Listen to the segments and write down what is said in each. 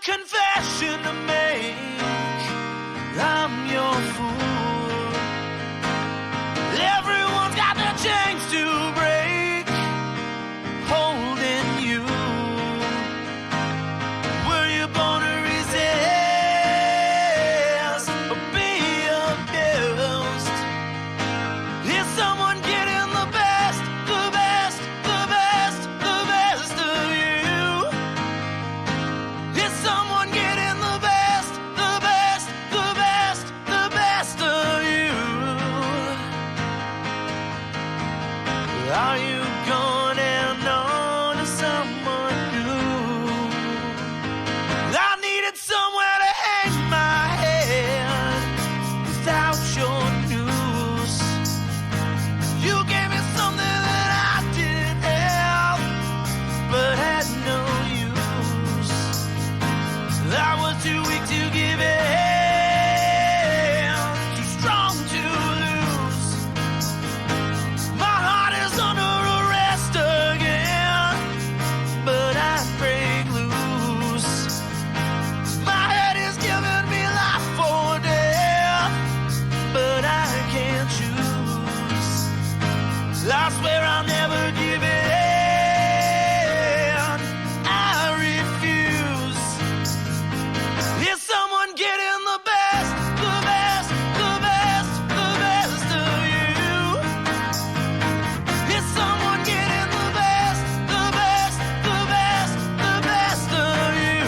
confession to make. I'm your fool. Everyone's got their chains to break, holding you. Were you born to resist or be abused? Is someone getting the best, the best, the best, the best of you? Is someone getting the best, the best, the best, the best of you? Are you going and on to someone new? I needed somewhere to hang my head without your news. You gave me something that I didn't have, but had no use. I was too weak to give in, too strong to lose. My heart is under arrest again, but I break loose. My head is giving me life or death, but I can't choose. I swear I'll never give in. I refuse. Is someone getting the best, the best, the best, the best of you? Is someone getting the best, the best, the best, the best of you?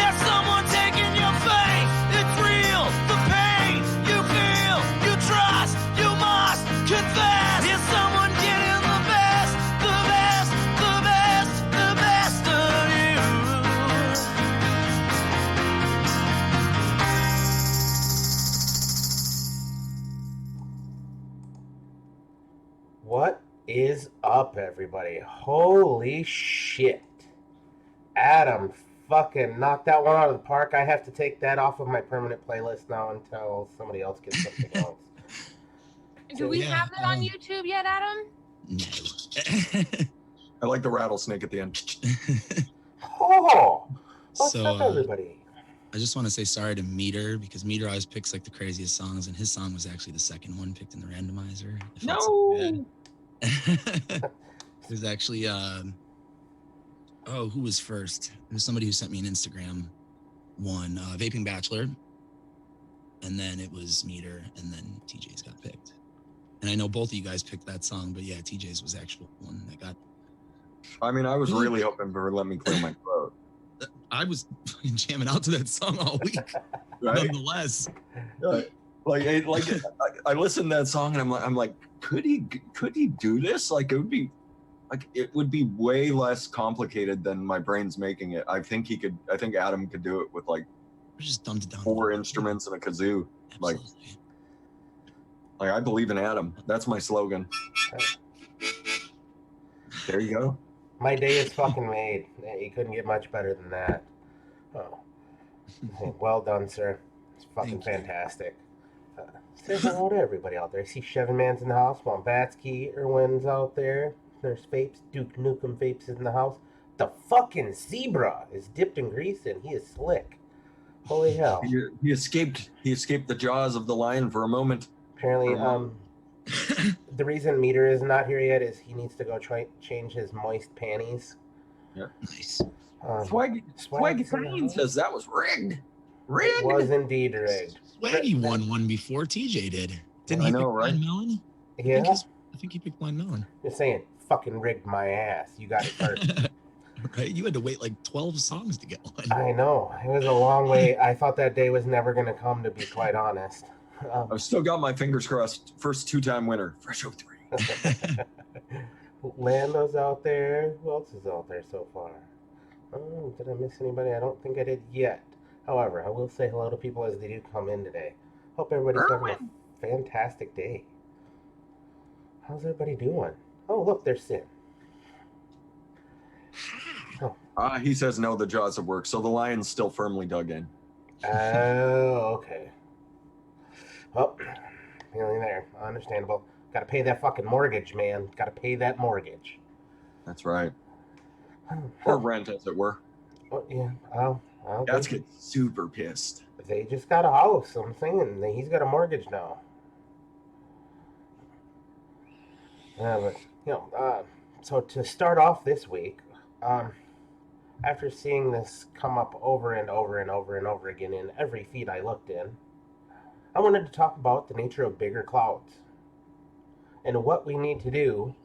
Is someone taking your faith? It's real, the pain you feel, you trust, you must confess. Is someone getting the best, the best, the best, the best of you? What is up, everybody? Holy shit. Adam fucking knocked that one out of the park. I have to take that off of my permanent playlist now until somebody else gets something else. Do we have that on YouTube yet, Adam? No. I like the rattlesnake at the end. Oh! What's So, up, everybody? I just want to say sorry to Meter, because Meter always picks like the craziest songs, and his song was actually the second one picked in the randomizer. I felt so bad. There's actually who was first? It was somebody who sent me an Instagram one, Vaping Bachelor, and then it was Meter, and then TJ's got picked. And I know both of you guys picked that song, but yeah, TJ's was actually one that got. I mean, I was really hoping for Let Me Clear My Throat. I was fucking jamming out to that song all week, Right? nonetheless. I listened to that song and I'm like, could he do this? Like, it would be way less complicated than my brain's making it. I think Adam could do it with like We're just dumbed it down. 4 instruments and a kazoo. Absolutely. Like I believe in Adam. That's my slogan. There you go. My day is fucking made. You couldn't get much better than that. Oh. Well done, sir. It's fucking fantastic. Say hello to everybody out there. I see Chevin Man's in the house. Bombatsky, Irwin's out there. There's Vapes. Duke Nukem Vapes is in the house. The fucking zebra is dipped in grease and he is slick. Holy hell. He escaped the jaws of the lion for a moment. Apparently, the reason Meter is not here yet is he needs to go change his moist panties. Yeah. Nice. Swaggy Green says that was rigged. Rigged. It was indeed rigged. Swaggy won one before TJ did. Didn't he I know, pick right? Blind Melon? Yeah. I think he picked Blind Melon. Just saying, fucking rigged my ass. You got it first. Right? You had to wait like 12 songs to get one. I know. It was a long way. I thought that day was never going to come, to be quite honest. I've still got my fingers crossed. First 2-time winner. Fresh 03. Lando's out there. Who else is out there so far? Oh, did I miss anybody? I don't think I did yet. However, I will say hello to people as they do come in today. Hope everybody's having a fantastic day. How's everybody doing? Oh, look, there's Sin. Oh. He says no, the jaws have worked. So the lion's still firmly dug in. Oh, okay. Well, feeling there. Understandable. Gotta pay that fucking mortgage, man. Gotta pay that mortgage. That's right. Or rent, as it were. Oh, yeah. Well, Cats get super pissed. they just got a house. I'm saying he's got a mortgage now. But so to start off this week, um, after seeing this come up over and over and over and over again in every feed I looked in, I wanted to talk about the nature of bigger clouds and what we need to do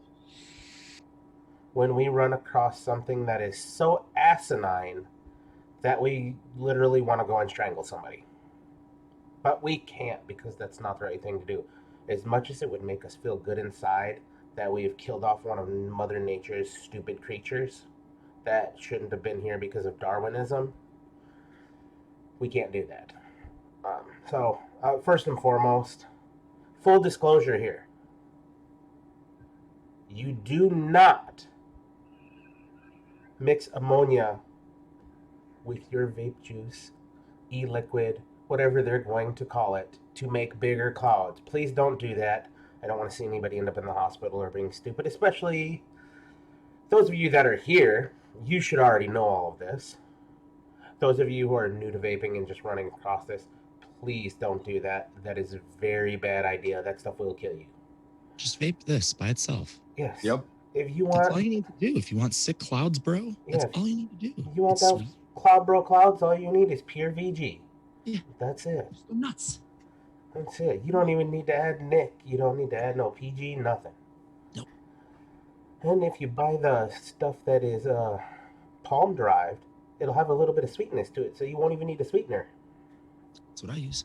when we run across something that is so asinine that we literally want to go and strangle somebody. But we can't, because that's not the right thing to do. As much as it would make us feel good inside that we have killed off one of Mother Nature's stupid creatures that shouldn't have been here because of Darwinism, we can't do that. First and foremost, full disclosure here. You do not mix ammonia with your vape juice, eLiquid, whatever they're going to call it, to make bigger clouds. Please don't do that. I don't want to see anybody end up in the hospital or being stupid, especially those of you that are here. You should already know all of this. Those of you who are new to vaping and just running across this, please don't do that. That is a very bad idea. That stuff will kill you. Just vape this by itself. Yes. Yep. If you That's want, all you need to do. If you want sick clouds, bro, that's Yeah. all you need to do. you want It's those clouds, all you need is pure VG. Yeah. That's it. Just go nuts. That's it. You don't even need to add Nick. You don't need to add no PG, nothing. Nope. And if you buy the stuff that is palm derived, it'll have a little bit of sweetness to it, so you won't even need a sweetener. That's what I use.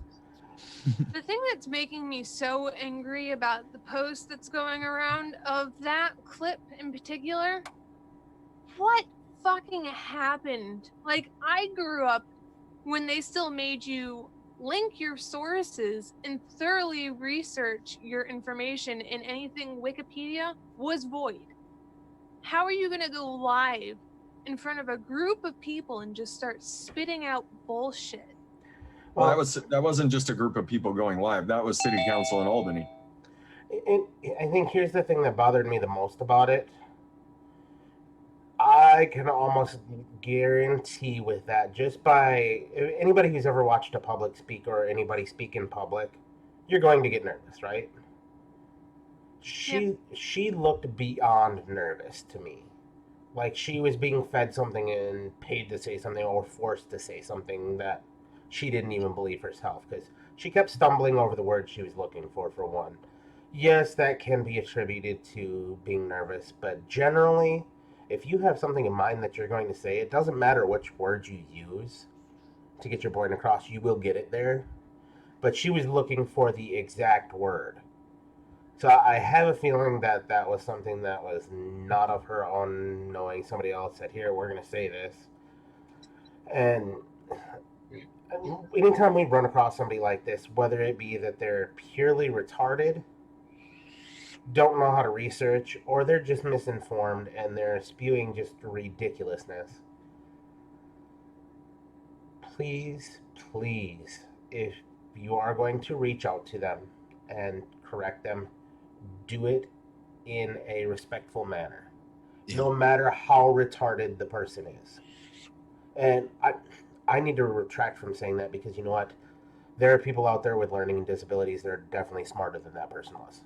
The thing that's making me so angry about the post that's going around of that clip in particular, what fucking happened? Like, I grew up when they still made you link your sources and thoroughly research your information, and anything Wikipedia was void. How are you going to go live in front of a group of people and just start spitting out bullshit? Well, that wasn't just a group of people going live. That was City Council in Albany. I think here's the thing that bothered me the most about it. I can almost guarantee with that, just by anybody who's ever watched a public speak or anybody speak in public, you're going to get nervous, right? She looked beyond nervous to me. Like she was being fed something and paid to say something or forced to say something that she didn't even believe herself, because she kept stumbling over the words she was looking for one. Yes, that can be attributed to being nervous, but generally, if you have something in mind that you're going to say, it doesn't matter which words you use to get your point across, you will get it there. But she was looking for the exact word. So I have a feeling that that was something that was not of her own knowing. Somebody else said, here, we're going to say this. And anytime we run across somebody like this, whether it be that they're purely retarded, don't know how to research, or they're just misinformed and they're spewing just ridiculousness, please, if you are going to reach out to them and correct them, do it in a respectful manner, no matter how retarded the person is. And I need to retract from saying that, because you know what? There are people out there with learning disabilities that are definitely smarter than that person was.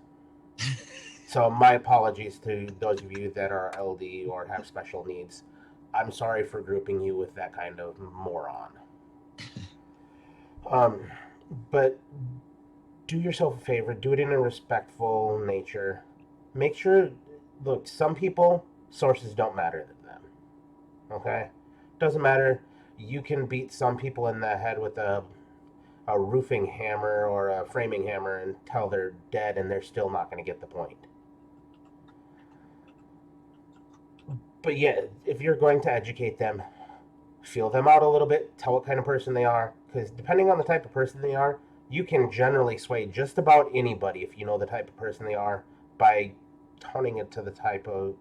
So my apologies to those of you that are LD or have special needs. I'm sorry for grouping you with that kind of moron. But do yourself a favor. Do it in a respectful nature. Make sure, look, some people, sources don't matter to them. Okay? Doesn't matter. You can beat some people in the head with a roofing hammer or a framing hammer until they're dead, and they're still not going to get the point. But yeah, if you're going to educate them, feel them out a little bit, tell what kind of person they are, because depending on the type of person they are, you can generally sway just about anybody if you know the type of person they are by toning it to the type of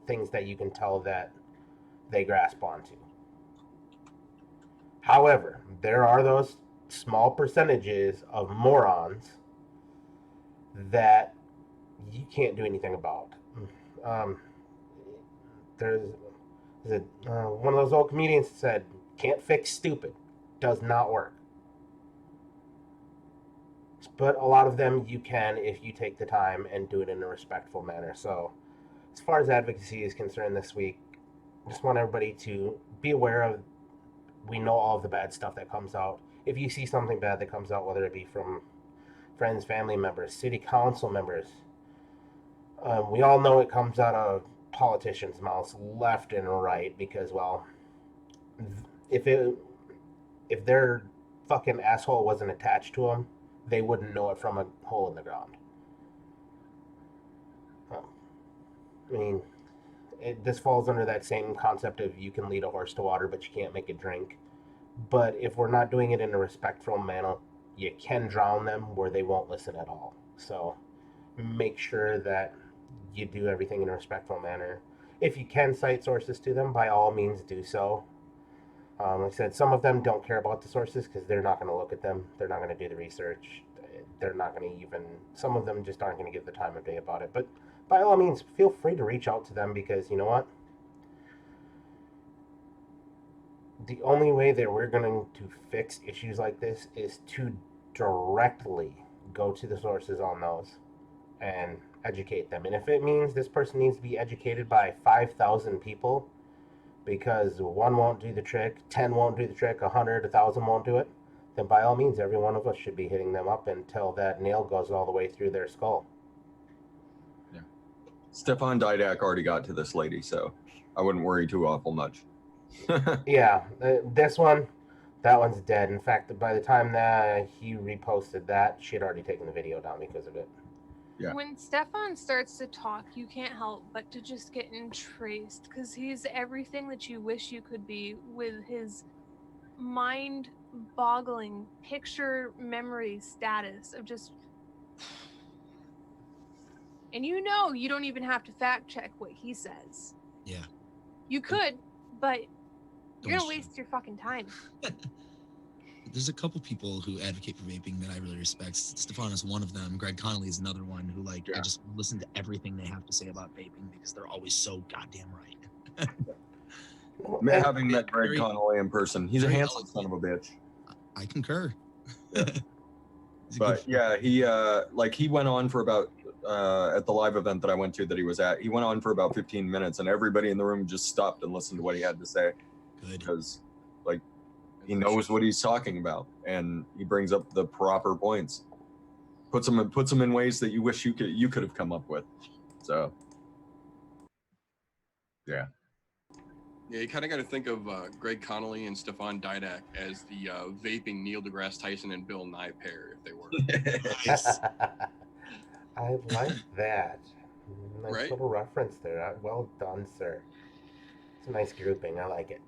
things that you can tell that they grasp onto. However, there are those small percentages of morons that you can't do anything about. There's One of those old comedians said, "Can't fix stupid, does not work." But a lot of them you can if you take the time and do it in a respectful manner. So, as far as advocacy is concerned this week, I just want everybody to be aware of. We know all of the bad stuff that comes out. If you see something bad that comes out, whether it be from friends, family members, city council members, we all know it comes out of politicians' mouths left and right because, well, if their fucking asshole wasn't attached to them, they wouldn't know it from a hole in the ground. I mean, this falls under that same concept of you can lead a horse to water, but you can't make it drink. But if we're not doing it in a respectful manner, you can drown them where they won't listen at all. So make sure that you do everything in a respectful manner. If you can cite sources to them, by all means do so. Like I said, some of them don't care about the sources because they're not going to look at them. They're not going to do the research. They're not going to even, some of them just aren't going to give the time of day about it. But by all means, feel free to reach out to them because you know what? The only way that we're going to fix issues like this is to directly go to the sources on those and educate them. And if it means this person needs to be educated by 5,000 people because one won't do the trick, 10 won't do the trick, 100, 1,000 won't do it, then by all means, every one of us should be hitting them up until that nail goes all the way through their skull. Yeah. Stefan Didak already got to this lady, so I wouldn't worry too awful much. Yeah, this one, that one's dead. In fact, by the time that he reposted that, she had already taken the video down because of it. Yeah. When Stefan starts to talk, you can't help but to just get entraced because he's everything that you wish you could be with his mind-boggling picture memory status of just... And you know you don't even have to fact check what he says. Yeah. You could, but you're Don't gonna you? waste your fucking time. There's a couple people who advocate for vaping that I really respect. Stefan is one of them. Greg Connolly is another one who, like, Yeah. I just listen to everything they have to say about vaping because they're always so goddamn right. Having met Greg Very- Connolly in person, he's a very handsome son of a bitch. I concur. Yeah. He's a But good- yeah, he went on for about at the live event that I went to that he was at. He went on for about 15 minutes, and everybody in the room just stopped and listened to what he had to say good. because, like, he knows what he's talking about, and he brings up the proper points. Puts them in ways that you wish you could have come up with. So, yeah. Yeah, you kind of got to think of Greg Connolly and Stefan Didak as the vaping Neil deGrasse Tyson and Bill Nye pair, if they were. Nice. I like that. Nice Right? little reference there. Well done, sir. It's a nice grouping. I like it.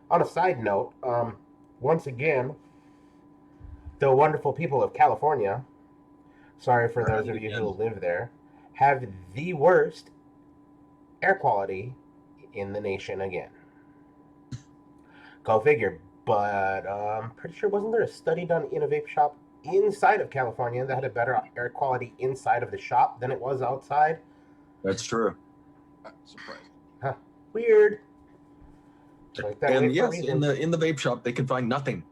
On a side note, once again, the wonderful people of California, sorry for those of you who live there, have the worst air quality in the nation again. Go figure. But I'm pretty sure, wasn't there a study done in a vape shop inside of California that had a better air quality inside of the shop than it was outside? That's true. Surprise. Weird. Like that way And for a yes, reason. in the vape shop, they could find nothing.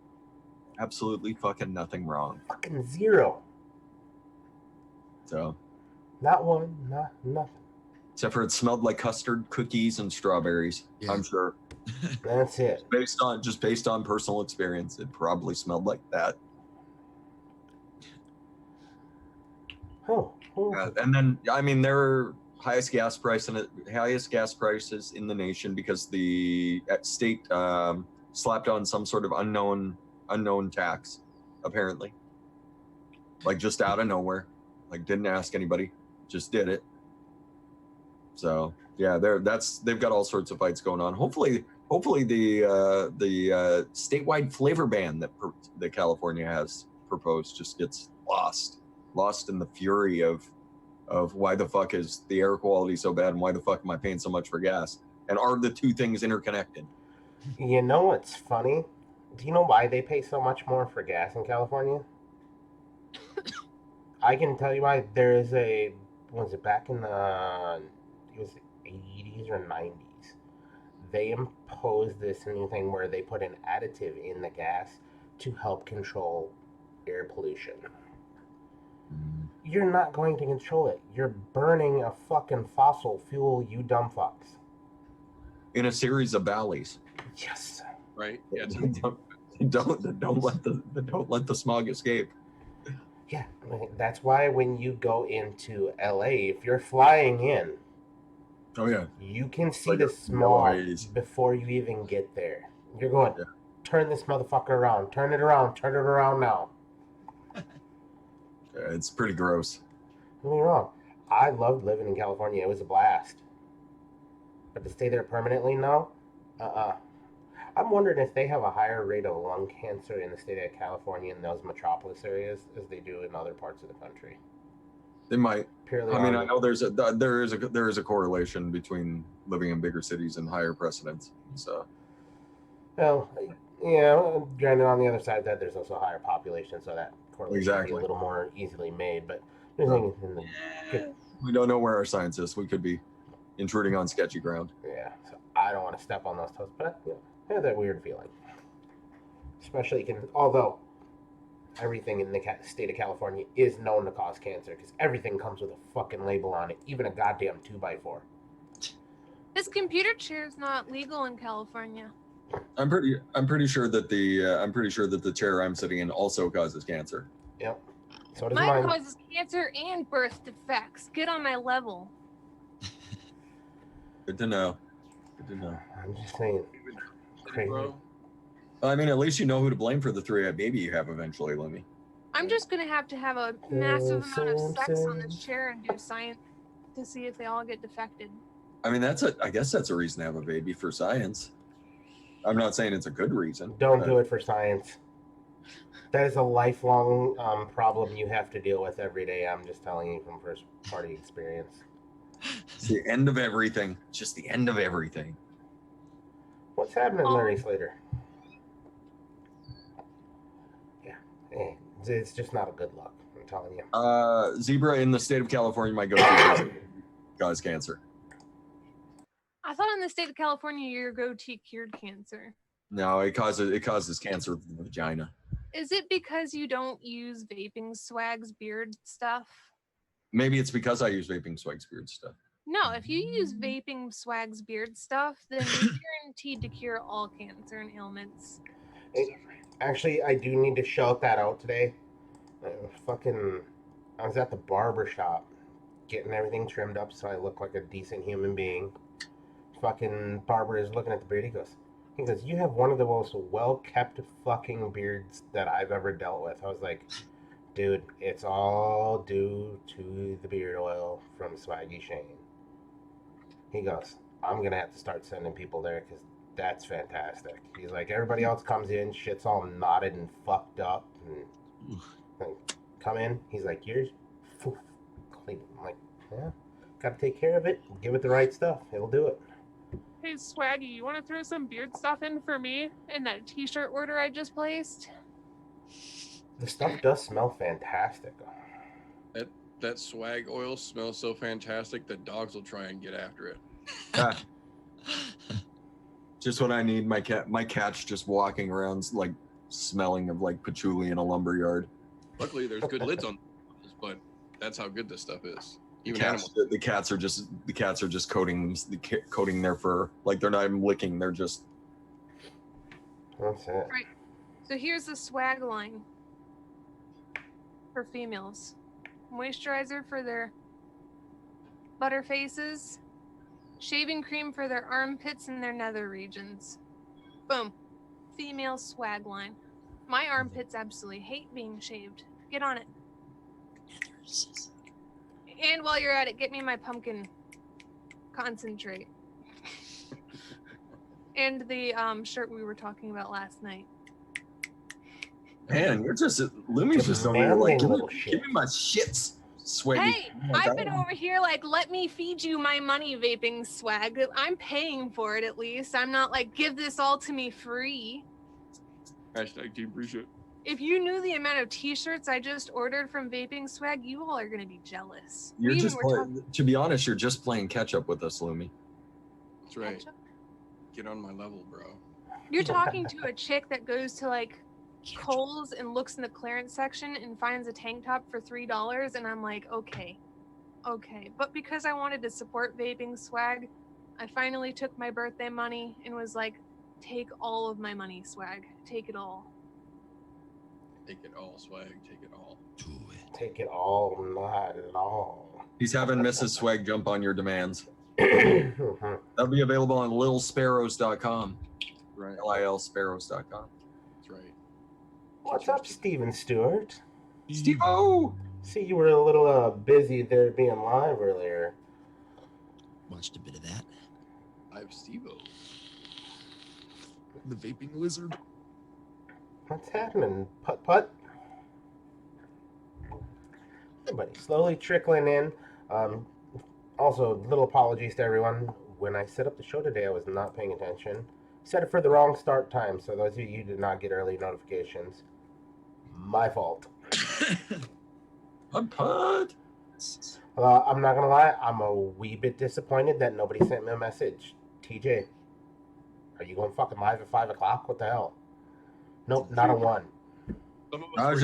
Absolutely fucking nothing wrong. Fucking zero. So, Not one, not nothing. except for it smelled like custard, cookies, and strawberries. Yeah. I'm sure. That's it. Based on personal experience, it probably smelled like that. Oh. And then, I mean, there are highest gas prices in the nation because the state slapped on some sort of unknown tax, apparently, like just out of nowhere, like didn't ask anybody, just did it. So yeah, they've got all sorts of fights going on. Hopefully the statewide flavor ban that California has proposed just gets lost in the fury of why the fuck is the air quality so bad and why the fuck am I paying so much for gas? And are the two things interconnected? You know what's funny? Do you know why they pay so much more for gas in California? I can tell you why. There is a was it back in the, it was the 80s or 90s, they imposed this new thing where they put an additive in the gas to help control air pollution. You're not going to control it. You're burning a fucking fossil fuel, you dumb fucks. In a series of valleys. Yes. Right? Yeah. It's Don't let the smog escape. Yeah, that's why when you go into LA, if you're flying in, Oh yeah. you can see Like the a smog noise. before you even get there. You're going, Yeah. turn this motherfucker around, turn it around now. Yeah, it's pretty gross. Don't get me wrong. I loved living in California. It was a blast. But to stay there permanently, no. I'm wondering if they have a higher rate of lung cancer in the state of California in those metropolis areas as they do in other parts of the country. They might. Purely I mean, on- I know there is a correlation between living in bigger cities and higher precedence. So Well, yeah, granted, on the other side of that, there's also a higher population, so that correlation can be Exactly. a little more easily made. But the thing is, in the, we don't know where our science is. We could be intruding on sketchy ground. yeah, so I don't want to step on those toes, but I have that weird feeling. Especially, although everything in the state of California is known to cause cancer, because everything comes with a fucking label on it, even a goddamn 2x4. This computer chair is not legal in California. I'm pretty sure that the chair I'm sitting in also causes cancer. Yep. So does Mine mine. causes cancer and birth defects. Get on my level. Good to know. Good to know. I'm just saying. Crazy. bro. I mean, at least you know who to blame for the 3-eyed baby you have eventually, Lemmy. I'm just gonna have a massive amount of sex on this chair and do science to see if they all get defected. I mean, I guess that's a reason to have a baby for science. I'm not saying it's a good reason. Don't do it for science. That is a lifelong problem you have to deal with every day. I'm just telling you from first party experience. It's the end of everything. Just the end of everything. What's happening, Larry Slater? Yeah, it's just not a good look. I'm telling you. Zebra in the state of California might go to cause cancer. I thought in the state of California your goatee cured cancer. No, it causes cancer of the vagina. Is it because you don't use Vaping Swag's beard stuff? Maybe it's because I use Vaping Swag's beard stuff. No, if you use Vaping Swag's beard stuff, then you're guaranteed to cure all cancer and ailments. Actually, I do need to shout that out today. I was at the barber shop getting everything trimmed up so I look like a decent human being. Fucking barber is looking at the beard. He goes, you have one of the most well-kept fucking beards that I've ever dealt with. I was like, dude, it's all due to the beard oil from Swaggy Shane. He goes, I'm going to have to start sending people there because that's fantastic. He's like, everybody else comes in, shit's all knotted and fucked up. And like, come in. He's like, yours? Clean. I'm like, yeah, got to take care of it. Give it the right stuff. It'll do it. Hey, Swaggy, you want to throw some beard stuff in for me in that t-shirt order I just placed? The stuff does smell fantastic. That swag oil smells so fantastic that dogs will try and get after it. Just what I need. My cat's just walking around like smelling of like patchouli in a lumberyard. Luckily, there's good lids on this, but that's how good this stuff is. Even The cats are just coating their fur. Like they're not even licking. They're just. That's it. Right. So here's the Swag line for females. Moisturizer for their butter faces. Shaving cream for their armpits and their nether regions. Boom. Female Swag line. My armpits absolutely hate being shaved. Get on it. And while you're at it, get me my pumpkin concentrate. And the shirt we were talking about last night. Man, you're just Lumi's just over here manly like, give little me shit. my shits, Swaggy. Hey, Oh my I've been God. over here like, let me feed you my money, Vaping Swag. I'm paying for it at least. I'm not like, give this all to me free. Hashtag Team Appreciate. If you knew the amount of T-shirts I just ordered from Vaping Swag, you all are gonna be jealous. You're We even just were talking to be honest, you're just playing catch up with us, Lumi. That's right. ketchup. Get on my level, bro. You're talking to a chick that goes to like Kohl's and looks in the clearance section and finds a tank top for $3, and I'm like, okay. But because I wanted to support Vaping Swag, I finally took my birthday money and was like, take all of my money, Swag. Take it all. Take it all, Swag. Take it all. Do it. Take it all night long. He's having Mrs. Swag jump on your demands. Mhm. That'll be available on lilsparrows.com. Right. lilsparrows.com. That's right. What's up, Steven Stewart? Steve-O! See, you were a little busy there being live earlier. Watched a bit of that. I have Steve-O. The vaping wizard. What's happening, Putt? Everybody slowly trickling in. Also, little apologies to everyone. When I set up the show today, I was not paying attention. Set it for the wrong start time, so those of you who did not get early notifications, my fault. Put. I'm not gonna lie, I'm a wee bit disappointed that nobody sent me a message. TJ, are you going fucking live at 5 o'clock? What the hell? Nope, not a one. Some of us I was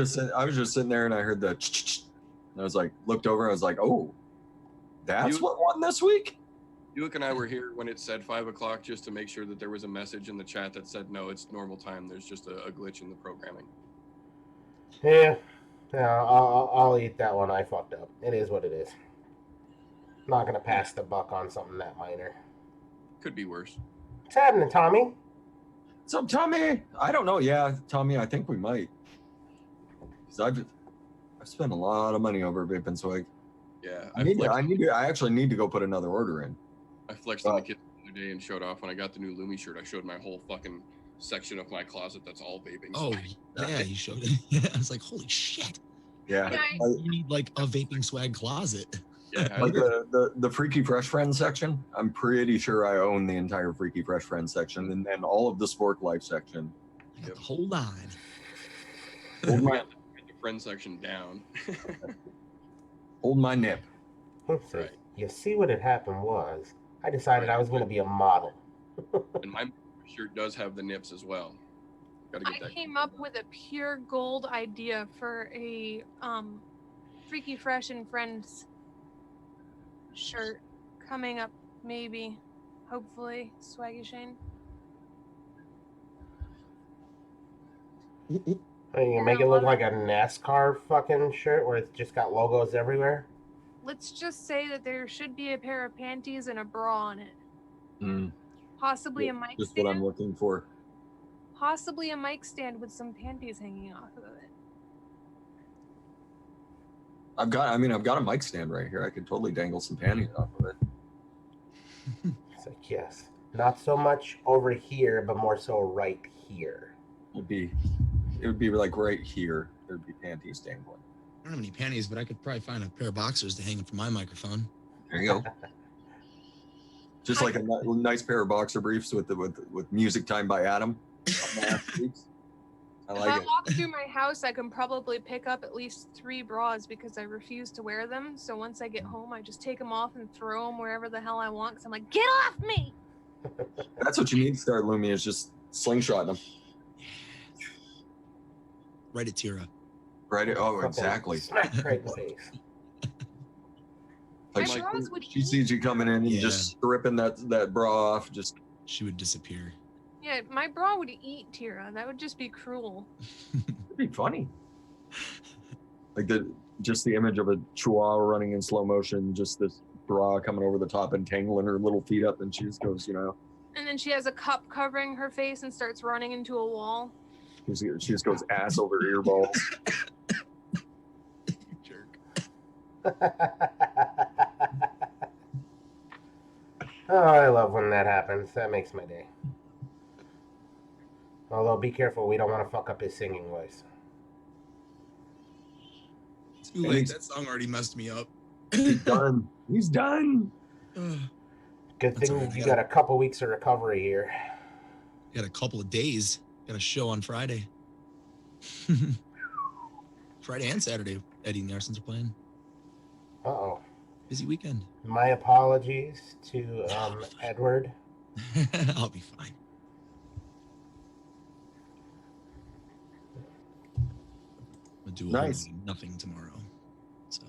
were- just sitting there and I heard the and I was like, looked over, I was like, oh, that's You- what won this week? Buick and I were here when it said 5 o'clock just to make sure that there was a message in the chat that said, no, it's normal time. There's just a glitch in the programming. Yeah, I'll eat that one. I fucked up. It is what it is. Not gonna pass the buck on something that minor. Could be worse. What's happening, Tommy? What's up, Tommy? I don't know. Yeah, Tommy, I think we might. 'Cause I've spent a lot of money over Vaping Swag. Yeah. I actually need to go put another order in. I flexed on the kids the other day and showed off when I got the new Lumi shirt. I showed my whole fucking section of my closet that's all vaping. Oh, yeah, you showed it. Yeah, I was like, holy shit. Yeah. Yeah, You need like a vaping swag closet. Yeah. Like the Freaky Fresh Friends section, I'm pretty sure I own the entire Freaky Fresh Friends section, and then all of the Sport Life section. I got the whole line. Hold my, the friend section down. hold my nip. Right. You see what had happened was, I decided I was going to be a model. And my shirt does have the nips as well. Gotta get I that. came up with a pure gold idea for a Freaky Fresh and Friends shirt coming up, maybe, hopefully, Swaggy Shane. Are you gonna make it look like a NASCAR fucking shirt where it's just got logos everywhere? Let's just say that there should be a pair of panties and a bra on it. Mm, Possibly a mic just what I'm stand. looking for. Possibly a mic stand with some panties hanging off of it. I've got a mic stand right here. I could totally dangle some panties off of it. It's like, yes. Not so much over here, but more so right here. It would be like right here. There'd be panties dangling. I don't have any panties, but I could probably find a pair of boxers to hang from my microphone. There you go. Just like a nice pair of boxer briefs with Music Time by Adam. I If like I it. walk through my house, I can probably pick up at least 3 bras because I refuse to wear them. So once I get home, I just take them off and throw them wherever the hell I want. Because I'm like, get off me! That's what you need to start, Lumi, is just slingshotting them. Right at Tira. Right? Oh, Fucking exactly. Smack right in the face. Like My she, bras would she sees you coming in and Yeah. just stripping that bra off. Just She would disappear. Yeah, my bra would eat Tira. That would just be cruel. it'd be funny. Like the image of a chihuahua running in slow motion, just this bra coming over the top and tangling her little feet up, and she just goes, And then she has a cup covering her face and starts running into a wall. she just goes ass over ear balls. You jerk. Oh, I love when that happens. That makes my day. Although, be careful, we don't want to fuck up his singing voice. Too late. That song already messed me up. He's done. He's done. Ugh. Good That's thing all right. you got a couple weeks of recovery here. Got a couple of days. Got a show on Friday. Friday and Saturday, Eddie and the Arsons are playing. Uh-oh. Busy weekend. My apologies to Edward. I'll be fine. I'll do Nice. nothing tomorrow. So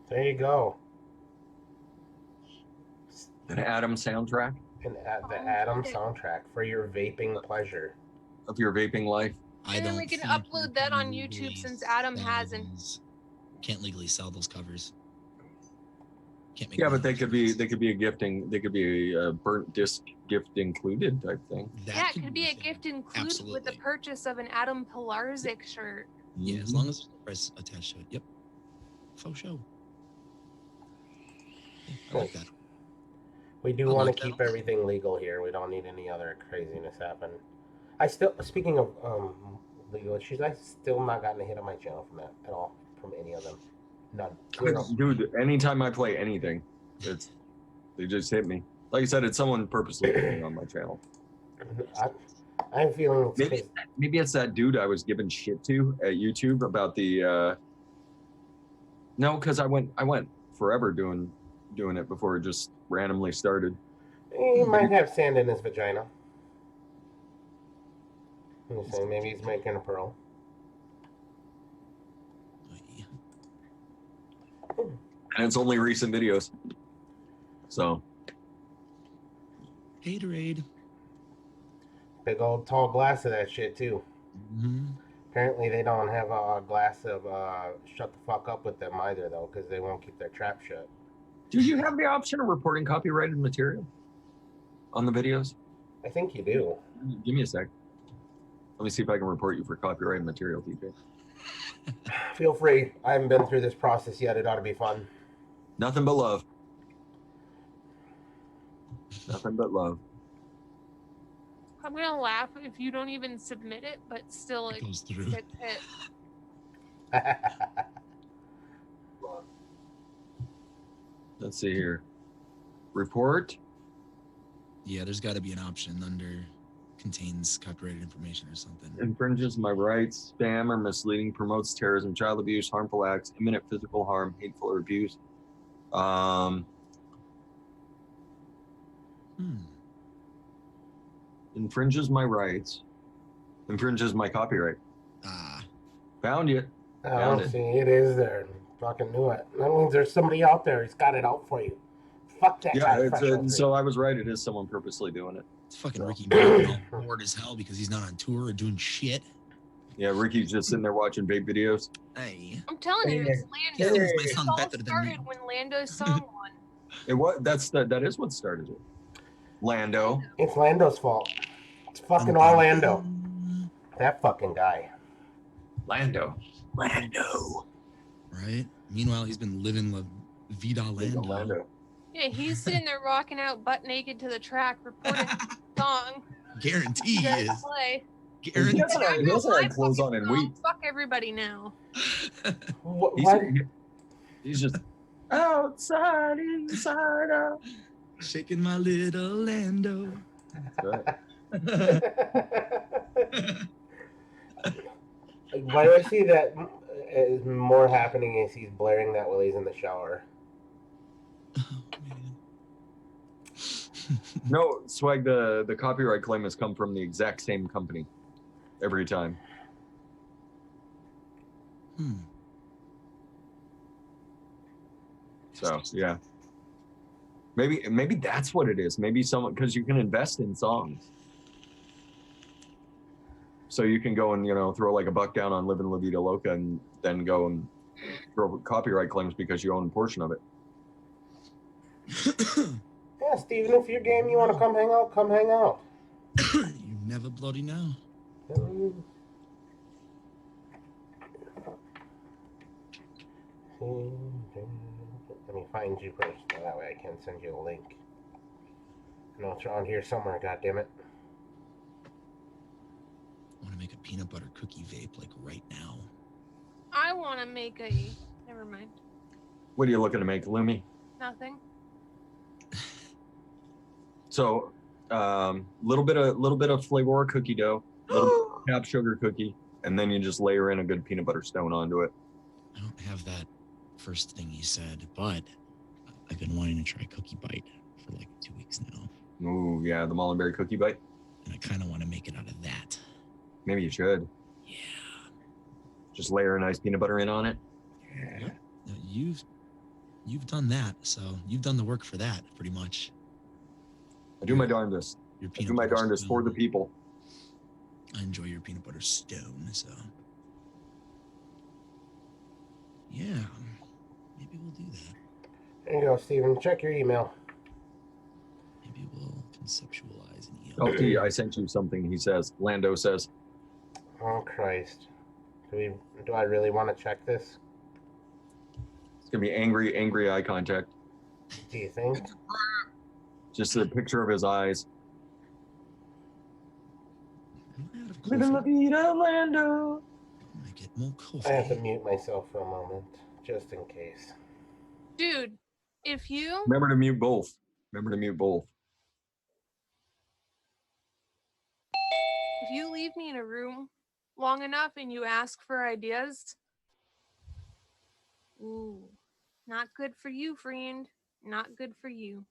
There you go. An Adam soundtrack And the Adam soundtrack for your vaping pleasure. of your vaping life. And then we can think upload you that can on YouTube legally since Adam sell hasn't. those- Can't legally sell those covers. Can't make Yeah, money but they off could be a gifting. They could be a burnt disc gift included type thing. That Yeah, it could be a thing. gift included with the Absolutely. purchase of an Adam Pilarzik shirt. Yeah, as long as there's no price attached to it. Yep. Faux show. Yeah, I like that. We do I want like to that keep also. everything legal here. We don't need any other craziness happen. I still, speaking of legal issues, I still not gotten a hit on my channel from that at all, from any of them. None. Zero. Dude, anytime I play anything, they just hit me. Like I said, it's someone purposely putting on my channel. I'm feeling it's Maybe 'cause- maybe it's that dude I was giving shit to at YouTube about the. No, because I went forever doing it before it just randomly started. he might have sand in his vagina. I'm just saying, maybe he's making a pearl. Yeah. And it's only recent videos. So Gatorade. Big old tall glass of that shit too. Mm-hmm. Apparently they don't have a glass of shut the fuck up with them either though, because they won't keep their trap shut. do you have the option of reporting copyrighted material on the videos? I think you do. Give me a sec. Let me see if I can report you for copyrighted material, TJ. Feel free. I haven't been through this process yet. It ought to be fun. Nothing but love. Nothing but love. I'm gonna laugh if you don't even submit it, but still It it goes through. gets hit. Let's see here. Report. Yeah, there's got to be an option under contains copyrighted information or something. Infringes my rights, spam or misleading, promotes terrorism, child abuse, harmful acts, imminent physical harm, hateful or abuse. Infringes my rights, infringes my copyright. Ah, Found you. Oh, it. see, it is there. Fucking knew it. That means there's somebody out there who's got it out for you. Fuck that Yeah, guy. it's Fresh Out so I was right. It is someone purposely doing it. it's fucking So- Ricky Martin, all bored as hell because he's not on tour or doing shit. Yeah, Ricky's just sitting there watching vape videos. Hey, I'm telling you, it's he Lando. sings my It song all better than me. started when Lando's song won. That is what started it. Lando. It's Lando's fault. It's fucking Orlando. That fucking guy. Lando. Right? Meanwhile, he's been living La Vida Lando. Lando. Yeah, he's sitting there rocking out butt naked to the track, reporting the song. Guarantee he Does is. play. He hasn't had- he hasn't had My clothes on fucking in song, weeks. Fuck everybody now. What? He's just outside, inside out. Shaking my little Lando. Why do I see that is more happening is he's blaring that while he's in the shower? Oh, man. No, Swag, the copyright claim has come from the exact same company every time. So yeah, maybe that's what it is. Maybe someone, because you can invest in songs, so you can go and throw like $1 down on "Livin' La Vida Loca" and then go and throw copyright claims because you own a portion of it. Yeah, Steven, if your game you want to come hang out, come hang out. You never bloody know. Let me find you first, so that way I can send you a link. I know it's around here somewhere, goddammit. I want to make a peanut butter cookie vape like right now. I want to make a. Never mind. What are you looking to make, Lumi? Nothing. So, little bit of flavor cookie dough, little cap sugar cookie, and then you just layer in a good peanut butter stone onto it. I don't have that first thing you said, but I've been wanting to try Cookie Bite for like 2 weeks now. Ooh, yeah, the Mullenberry cookie bite. And I kind of want to make it out of that. Maybe you should. Yeah. Just layer a nice peanut butter in on it. Yep. Now, you've done that, so you've done the work for that pretty much. I do my darndest. Your I peanut do my butter darndest for the stone. people. I enjoy your peanut butter stone, so yeah, maybe we'll do that. There you go, Steven. Check your email. Maybe we'll conceptualize an LT, I sent you something. He says, Lando says, Oh, Christ. Do I really want to check this? it's gonna be angry eye contact. Do you think? Just a picture of his eyes. Am I out of Living la coffee? vida, Lando. I get more coffee. I have to mute myself for a moment, just in case. Dude, if you Remember to mute both. Remember to mute both. if you leave me in a room long enough and you ask for ideas, ooh, not good for you, friend. Not good for you.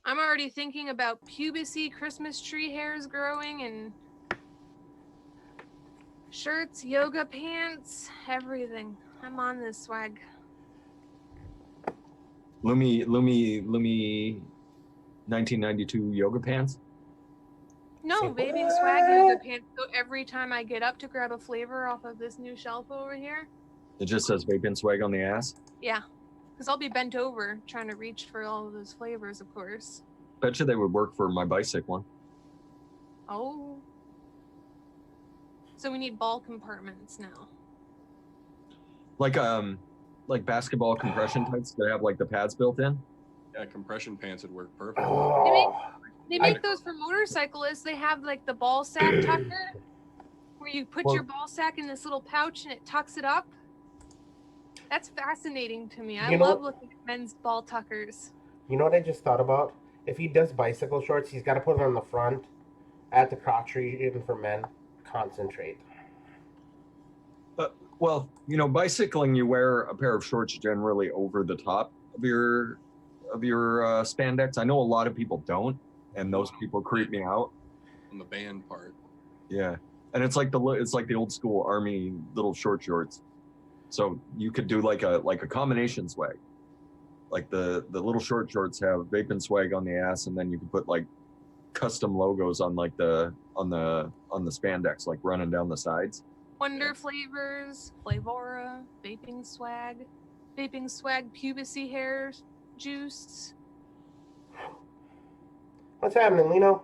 I'm already thinking about pubesy Christmas tree hairs growing and shirts, yoga pants, everything. I'm on this swag. Lumi 1992 yoga pants. No, Say Vaping what? Swag yoga pants. So every time I get up to grab a flavor off of this new shelf over here, It just says Vaping Swag on the ass. yeah, because I'll be bent over trying to reach for all of those flavors, of course. Bet you they would work for my bicycle one. Oh. So we need ball compartments now. Like basketball compression tights that have like the pads built in. Yeah, compression pants would work perfect. Oh, They make those for motorcyclists. They have like the ball sack tucker, where you put your ball sack in this little pouch and it tucks it up. That's fascinating to me. I You know- love looking at men's ball tuckers. you know what I just thought about? If he does bicycle shorts, he's got to put them on the front, at the crotch region for men. Concentrate. Well, you know, bicycling, you wear a pair of shorts generally over the top of your spandex. I know a lot of people don't, and those people creep me out. On the band part. Yeah, and it's like the old school army little short shorts. So you could do like a combination swag. Like the little short shorts have Vaping Swag on the ass, and then you can put like custom logos on like the spandex, like running down the sides. Wonder flavors, Flavora, Vaping Swag pubesy hairs, juice. What's happening, Lino?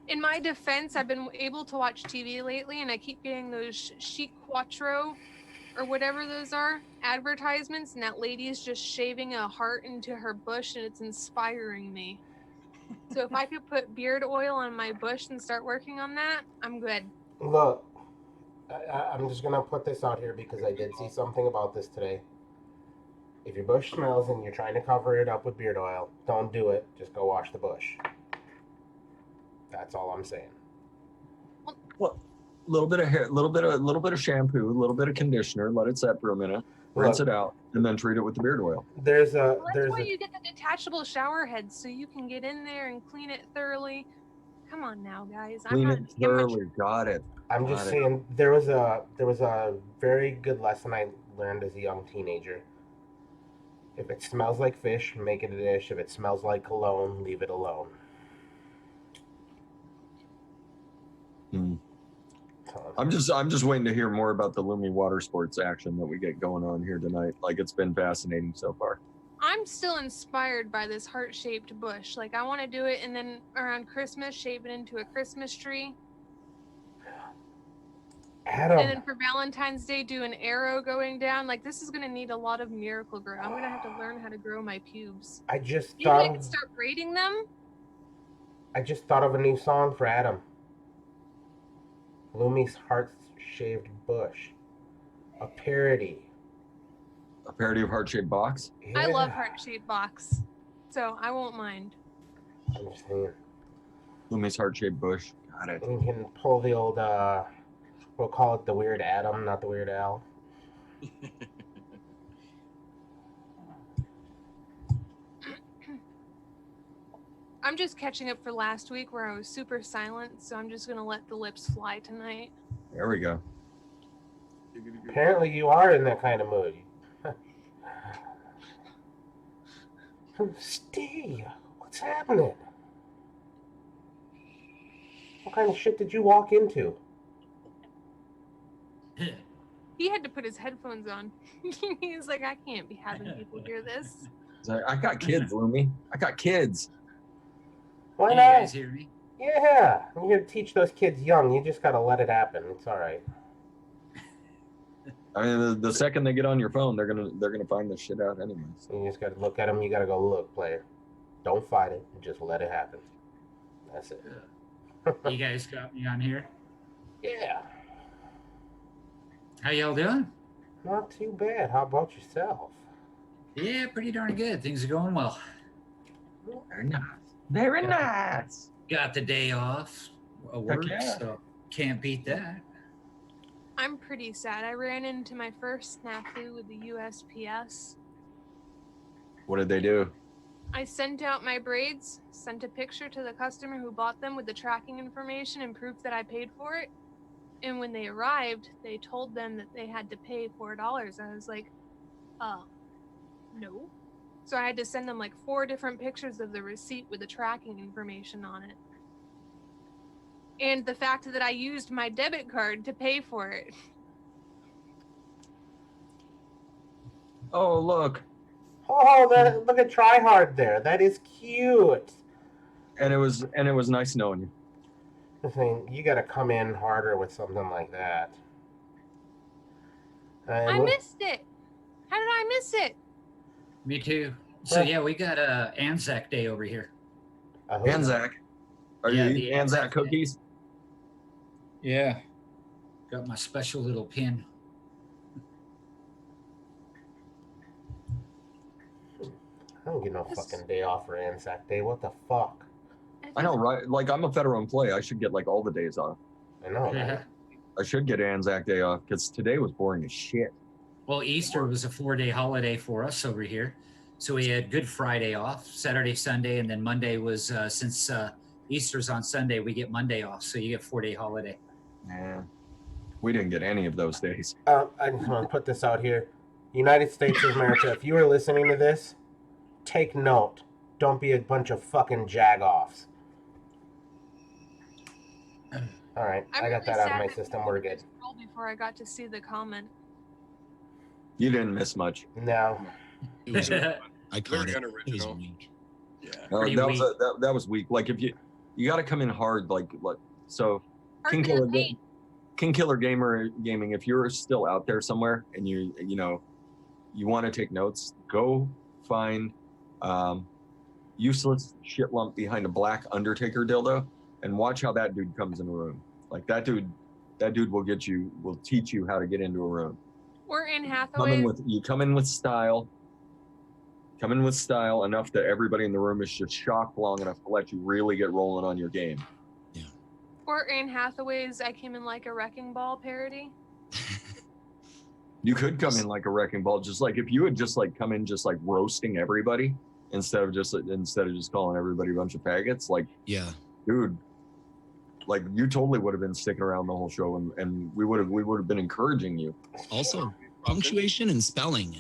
In my defense, I've been able to watch TV lately, and I keep getting those Chic Quattro or whatever those are advertisements, and that lady is just shaving a heart into her bush, and it's inspiring me. So if I could put beard oil on my bush and start working on that, I'm good. Look, I'm just going to put this out here because I did see something about this today. If your bush smells and you're trying to cover it up with beard oil, don't do it. Just go wash the bush. That's all I'm saying. Well, a little bit of hair, little bit of shampoo, a little bit of conditioner. Let it set for a minute, rinse it out, and then treat it with the beard oil. There's a Well, that's why you get the detachable shower heads, so you can get in there and clean it thoroughly. Come on now, guys. Clean I'm it not thoroughly. Got it. I'm just Got it. saying there was a very good lesson I learned as a young teenager. If it smells like fish, make it a dish. If it smells like cologne, leave it alone. Hmm. So, I'm just waiting to hear more about the Lumi water sports action that we get going on here tonight. Like, it's been fascinating so far. I'm still inspired by this heart-shaped bush. Like, I want to do it, and then around Christmas, shape it into a Christmas tree. Adam, And then for Valentine's Day, do an arrow going down. Like, this is going to need a lot of miracle grow. I'm going to have to learn how to grow my pubes. I just Maybe I thought could start braiding them. of a new song for Adam. Lumi's heart-shaped bush, a parody. A parody of Heart-Shaped Box. I love Yeah. heart-shaped box, so I won't mind. I'm just saying. Lumi's Heart-Shaped Bush. Got it. You can pull the old, we'll call it the Weird Adam, not the Weird Al. I'm just catching up for last week where I was super silent, so I'm just gonna let the lips fly tonight. There we go. Apparently you are in that kind of mood. Steve, what's happening? What kind of shit did you walk into? He had to put his headphones on. He was like, I can't be having people hear this. I got kids, Lumi. I got kids. Why Can not? you guys hear me? Yeah, you're gonna teach those kids young. You just gotta let it happen. It's all right. I mean, the second they get on your phone, they're gonna find this shit out anyway. So. You just gotta look at them. You gotta go, look, player. Don't fight it. Just let it happen. That's it. You guys got me on here. Yeah, How y'all doing? not too bad. How about yourself? Yeah, pretty darn good. Things are going well. Very nice. Very nice. Got the day off of work, yeah. so can't beat that. I'm pretty sad. I ran into my first snafu with the USPS. What did they do? I sent out my braids, sent a picture to the customer who bought them with the tracking information and proof that I paid for it. And when they arrived, they told them that they had to pay $4. I was like, no. So I had to send them like 4 different pictures of the receipt with the tracking information on it. And the fact that I used my debit card to pay for it. Oh, look. Oh, look at Try Hard there. That is cute. And it was nice knowing you. I think you gotta come in harder with something like that. I missed it. How did I miss it? Me too. So yeah, we got Anzac Day over here. Anzac. Are Yeah, you the eating Anzac cookies? Yeah. Got my special little pin. I don't get no fucking day off for Anzac Day. What the fuck? I know, right? Like, I'm a federal employee. I should get like all the days off. I know. Yeah. Right? I should get Anzac Day off because today was boring as shit. Well, Easter was a 4-day holiday for us over here. So we had Good Friday off, Saturday, Sunday, and then Monday was, since Easter's on Sunday, we get Monday off. So you get 4-day holiday. Yeah. We didn't get any of those days. I just want to put this out here. United States of America, if you are listening to this, take note. Don't be a bunch of fucking jagoffs. All right, I got that out of my system. We're good. Before I got to see the comment. You didn't miss much. No. It was, I caught Very it. It was unoriginal. weak. Yeah. Pretty That weak. was that was weak. Like if you got to come in hard. Like so. Hard to the paint. King Killer Gaming. If you're still out there somewhere and you want to take notes, go find useless shit lump behind a black Undertaker dildo and watch how that dude comes in a room. Like that dude will teach you how to get into a room. Or Anne Hathaway. Come in with style. Come in with style enough that everybody in the room is just shocked long enough to let you really get rolling on your game. Or Anne Hathaway's I Came in Like a Wrecking Ball parody. You could come in like a wrecking ball, just like if you had just like come in just like roasting everybody instead of just calling everybody a bunch of faggots. Like, Yeah. dude, like you totally would have been sticking around the whole show, and we would have been encouraging you. Also, punctuation and spelling.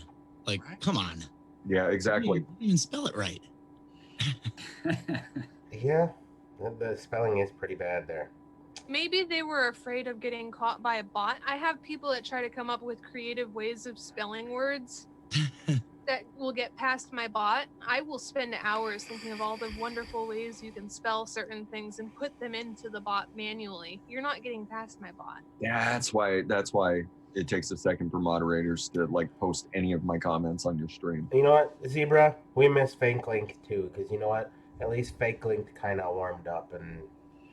Like, come on. Yeah, exactly. You didn't even spell it right. Yeah, the spelling is pretty bad there. Maybe they were afraid of getting caught by a bot. I have people that try to come up with creative ways of spelling words that will get past my bot. I will spend hours thinking of all the wonderful ways you can spell certain things and put them into the bot manually. You're not getting past my bot. That's why it takes a second for moderators to like post any of my comments on your stream. You know what, Zebra? We miss Fake Link too, because you know what? At least Fake Link kind of warmed up and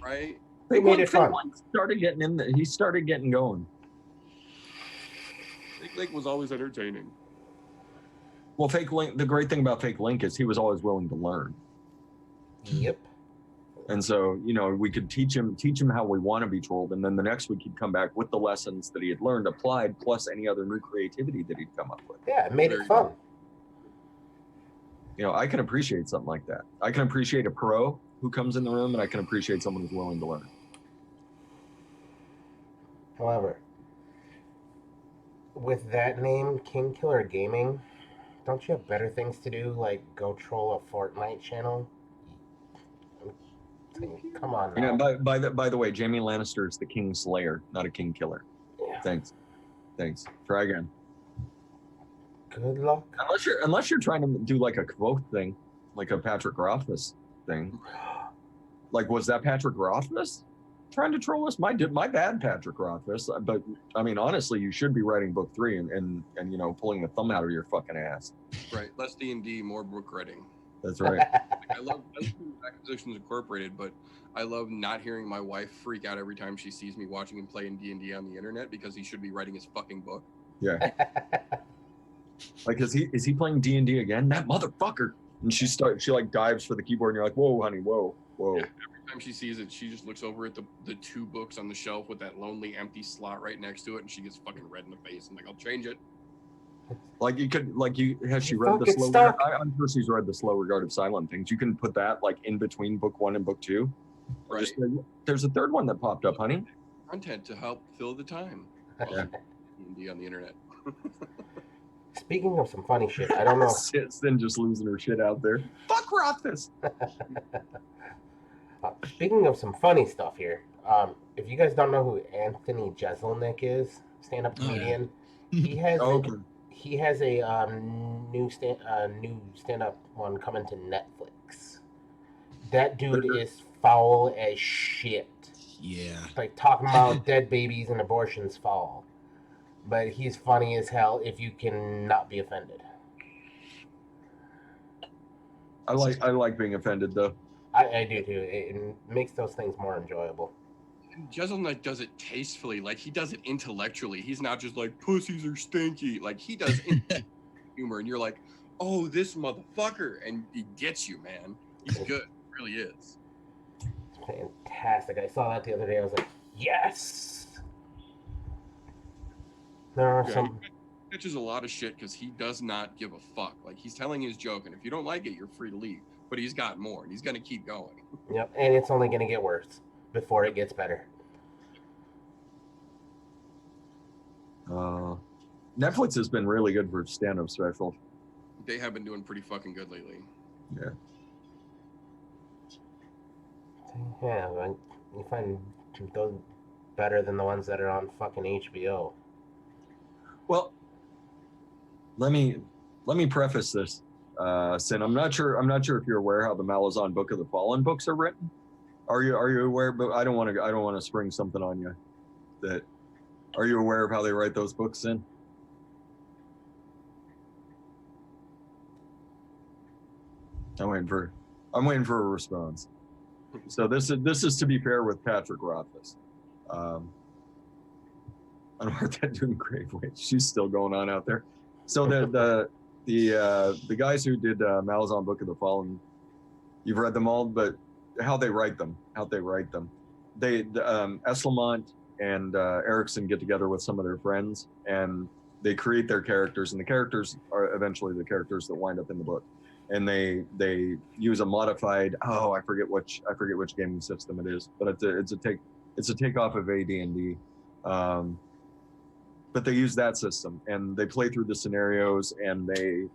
Right? they made it fun. Started getting in there. He started getting going. Big Lake was always entertaining. Well, Fake Link. The great thing about Fake Link is he was always willing to learn. Yep. And so, you know, we could teach him how we want to be trolled, and then the next week he'd come back with the lessons that he had learned applied, plus any other new creativity that he'd come up with. Yeah, it made it fun. You know, I can appreciate something like that. I can appreciate a pro who comes in the room, and I can appreciate someone who's willing to learn. However, with that name, King Killer Gaming, don't you have better things to do, like go troll a Fortnite channel? Come on now. You know, by the way, Jaime Lannister is the King Slayer, not a King Killer. Yeah. Thanks. Try again. Good luck. Unless you're trying to do like a quote thing, like a Patrick Rothfuss thing. Like, was that Patrick Rothfuss trying to troll us? My bad, Patrick Rothfuss. But I mean, honestly, you should be writing book 3 and you know, pulling the thumb out of your fucking ass. Right. Less D&D, more book writing. That's right. I love Acquisitions Incorporated, but I love not hearing my wife freak out every time she sees me watching him play in D&D on the internet because he should be writing his fucking book. Yeah. Like, is he playing D&D again? That motherfucker. And she like dives for the keyboard, and you're like, whoa, honey, whoa. Yeah, every time she sees it, she just looks over at the 2 books on the shelf with that lonely empty slot right next to it, and she gets fucking red in the face. I'm like, I'll change it. Has she read the slow? I'm sure she's read the Slow Regard of Silent Things. You can put that like in between book 1 and book 2. Right. There's a third one that popped up, honey. Content to help fill the time. Yeah. D&D on the internet. Speaking of some funny shit, I don't know. Then just losing her shit out there. Fuck Rothfuss. Speaking of some funny stuff here, if you guys don't know who Anthony Jeselnik is, stand-up comedian, he has he has a new stand-up one coming to Netflix. That dude is foul as shit. Yeah. Like talking about dead babies and abortions foul. But he's funny as hell if you can not be offended. I like being offended though. I do too. It makes those things more enjoyable. Jeselnik does it tastefully, like he does it intellectually. He's not just like pussies are stinky. Like he does humor, and you're like, oh, this motherfucker, and he gets you, man. He's good, he really is. It's fantastic. I saw that the other day. I was like, yes. There are some. He catches a lot of shit because he does not give a fuck. Like he's telling his joke, and if you don't like it, you're free to leave. But he's got more, and he's gonna keep going. Yep, and it's only gonna get worse before it gets better. Netflix has been really good for stand-up specials. They have been doing pretty fucking good lately. Yeah. Yeah, you find those better than the ones that are on fucking HBO. Well, let me preface this, Sin. I'm not sure if you're aware how the Malazan Book of the Fallen books are written. Are you aware? But I don't want to spring something on you. Are you aware of how they write those books, Sin? I'm waiting for a response. So this is to be fair with Patrick Rothfuss. I don't know what that doing great way. She's still going on out there. So the guys who did Malazan Book of the Fallen, you've read them all, but how they write them. Eslamont and Erickson get together with some of their friends, and they create their characters, and the characters are eventually the characters that wind up in the book. And they use a modified, I forget which gaming system it is, but it's a takeoff of AD&D. But they use that system, and they play through the scenarios, and they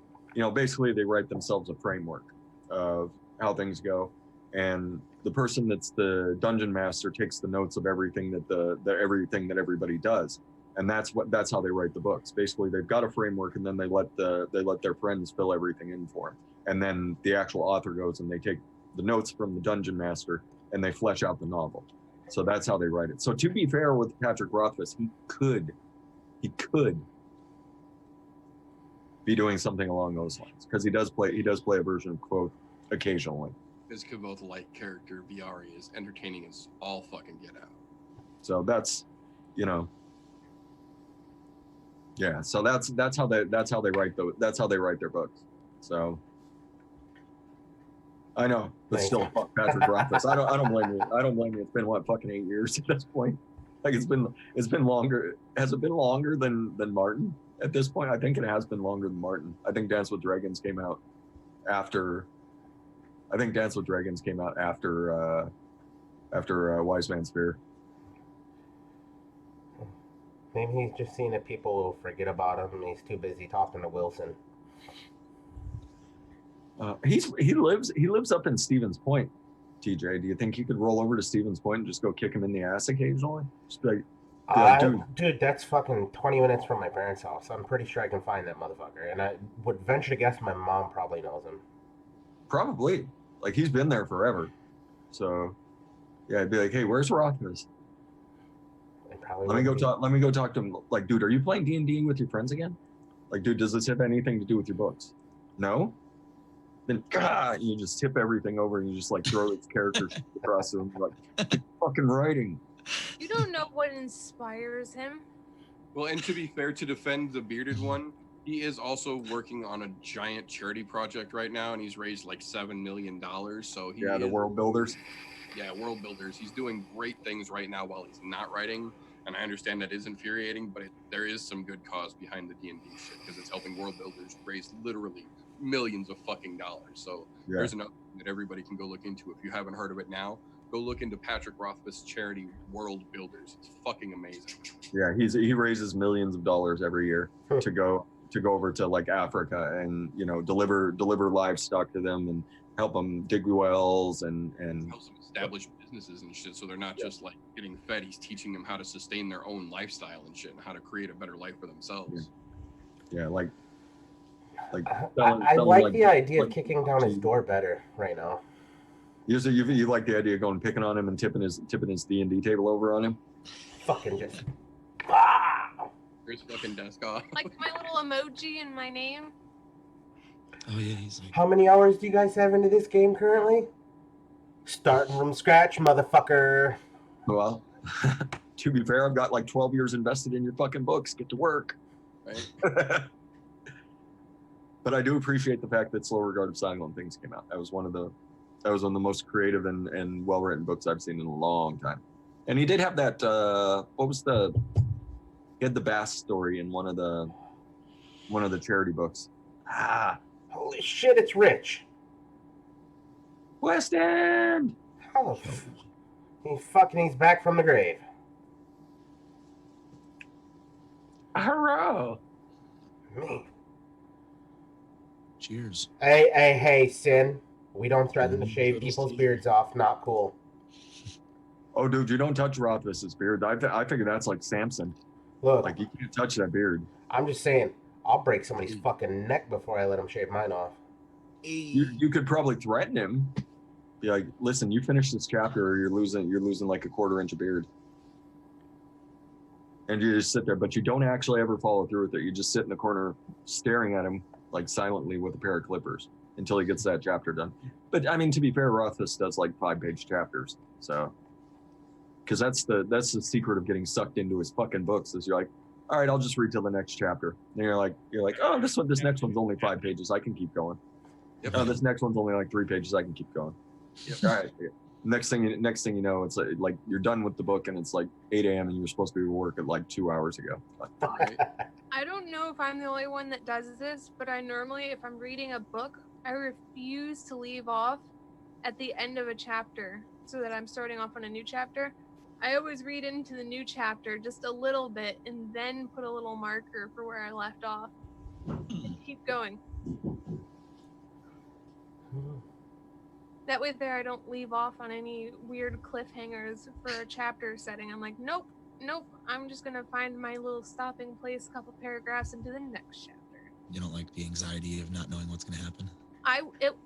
basically they write themselves a framework of how things go. And the person that's the dungeon master takes the notes of everything that everything that everybody does, and that's how they write the books. Basically, they've got a framework, and then they let their friends fill everything in for them. And then the actual author goes and they take the notes from the dungeon master and they flesh out the novel. So that's how they write it. So to be fair with Patrick Rothfuss, he could be doing something along those lines, because he does play a version of quote occasionally. His Kavoth light character Viari is entertaining as all fucking get out. So that's yeah. So that's how they write their books. So I know, but Thanks. still, fuck Patrick Rothfuss. I don't blame you. I don't blame you. It's been what, fucking 8 years at this point. Like it's been longer. Has it been longer than Martin at this point? I think it has been longer than Martin. I think Dance with Dragons came out after. I think Dance with Dragons came out after Wise Man's Fear. Maybe he's just seeing that people will forget about him and he's too busy talking to Wilson. He lives up in Stevens Point. TJ, do you think you could roll over to Stevens Point and just go kick him in the ass occasionally? Just be like, dude, that's fucking 20 minutes from my parents' house. I'm pretty sure I can find that motherfucker. And I would venture to guess my mom probably knows him. Probably. Like, he's been there forever. So, yeah, I'd be like, hey, where's Rothfuss? Let me go talk to him. Like, dude, are you playing D&D with your friends again? Like, dude, does this have anything to do with your books? No? Then you just tip everything over and you just like throw its characters across them like fucking writing. You don't know what inspires him. Well, and to be fair, to defend the bearded one, he is also working on a giant charity project right now, and he's raised like $7 million. So the World Builders. Yeah, World Builders. He's doing great things right now while he's not writing, and I understand that is infuriating, but there is some good cause behind the D&D shit because it's helping World Builders raise literally millions of fucking dollars. So there's another thing that everybody can go look into. If you haven't heard of it now, go look into Patrick Rothfuss' charity World Builders. It's fucking amazing. Yeah, he raises millions of dollars every year to go over to like Africa and deliver livestock to them and help them dig wells and helps them establish businesses and shit, so they're not just like getting fed. He's teaching them how to sustain their own lifestyle and shit and how to create a better life for themselves. Yeah, like I like the idea of kicking down his door better right now. You like the idea of going picking on him and tipping his D&D table over on him? Fucking just Here's fucking desk off. Like my little emoji and my name. Oh yeah, he's like. How many hours do you guys have into this game currently? Starting from scratch, motherfucker. Well, to be fair, I've got like 12 years invested in your fucking books. Get to work. Right. But I do appreciate the fact that Slow Regard of Silent Things came out. That was one of the most creative and well-written books I've seen in a long time. And he did have that, he had the Bass story in one of the charity books. Holy shit, it's Rich. West End! How the he's back from the grave. Hurrah! Me. Cheers. Hey, Sin. We don't threaten to shave people's beards off. Not cool. Oh, dude, you don't touch Rothfuss's beard. I figure that's like Samson. Look, Like, you can't touch that beard. I'm just saying, I'll break somebody's fucking neck before I let him shave mine off. You could probably threaten him. Be like, listen, you finish this chapter or you're losing like a 1/4 inch of beard. And you just sit there, but you don't actually ever follow through with it. You just sit in the corner staring at him like silently with a pair of clippers until he gets that chapter done. But I mean, to be fair, Rothfuss does like 5-page chapters. So, because that's the secret of getting sucked into his fucking books is you're like, all right, I'll just read till the next chapter. And you're like, oh, this next one's only 5 pages. I can keep going. Yep. Oh, this next one's only like 3 pages. I can keep going. Yep. All right. Next thing you know, it's like you're done with the book and it's like 8 a.m. and you're supposed to be at work at like 2 hours ago. Right. I don't know if I'm the only one that does this, but I normally, if I'm reading a book, I refuse to leave off at the end of a chapter so that I'm starting off on a new chapter. I always read into the new chapter just a little bit and then put a little marker for where I left off. Keep going. That way there I don't leave off on any weird cliffhangers for a chapter setting. I'm like, nope, I'm just gonna find my little stopping place, a couple paragraphs into the next chapter. You don't like the anxiety of not knowing what's going to happen?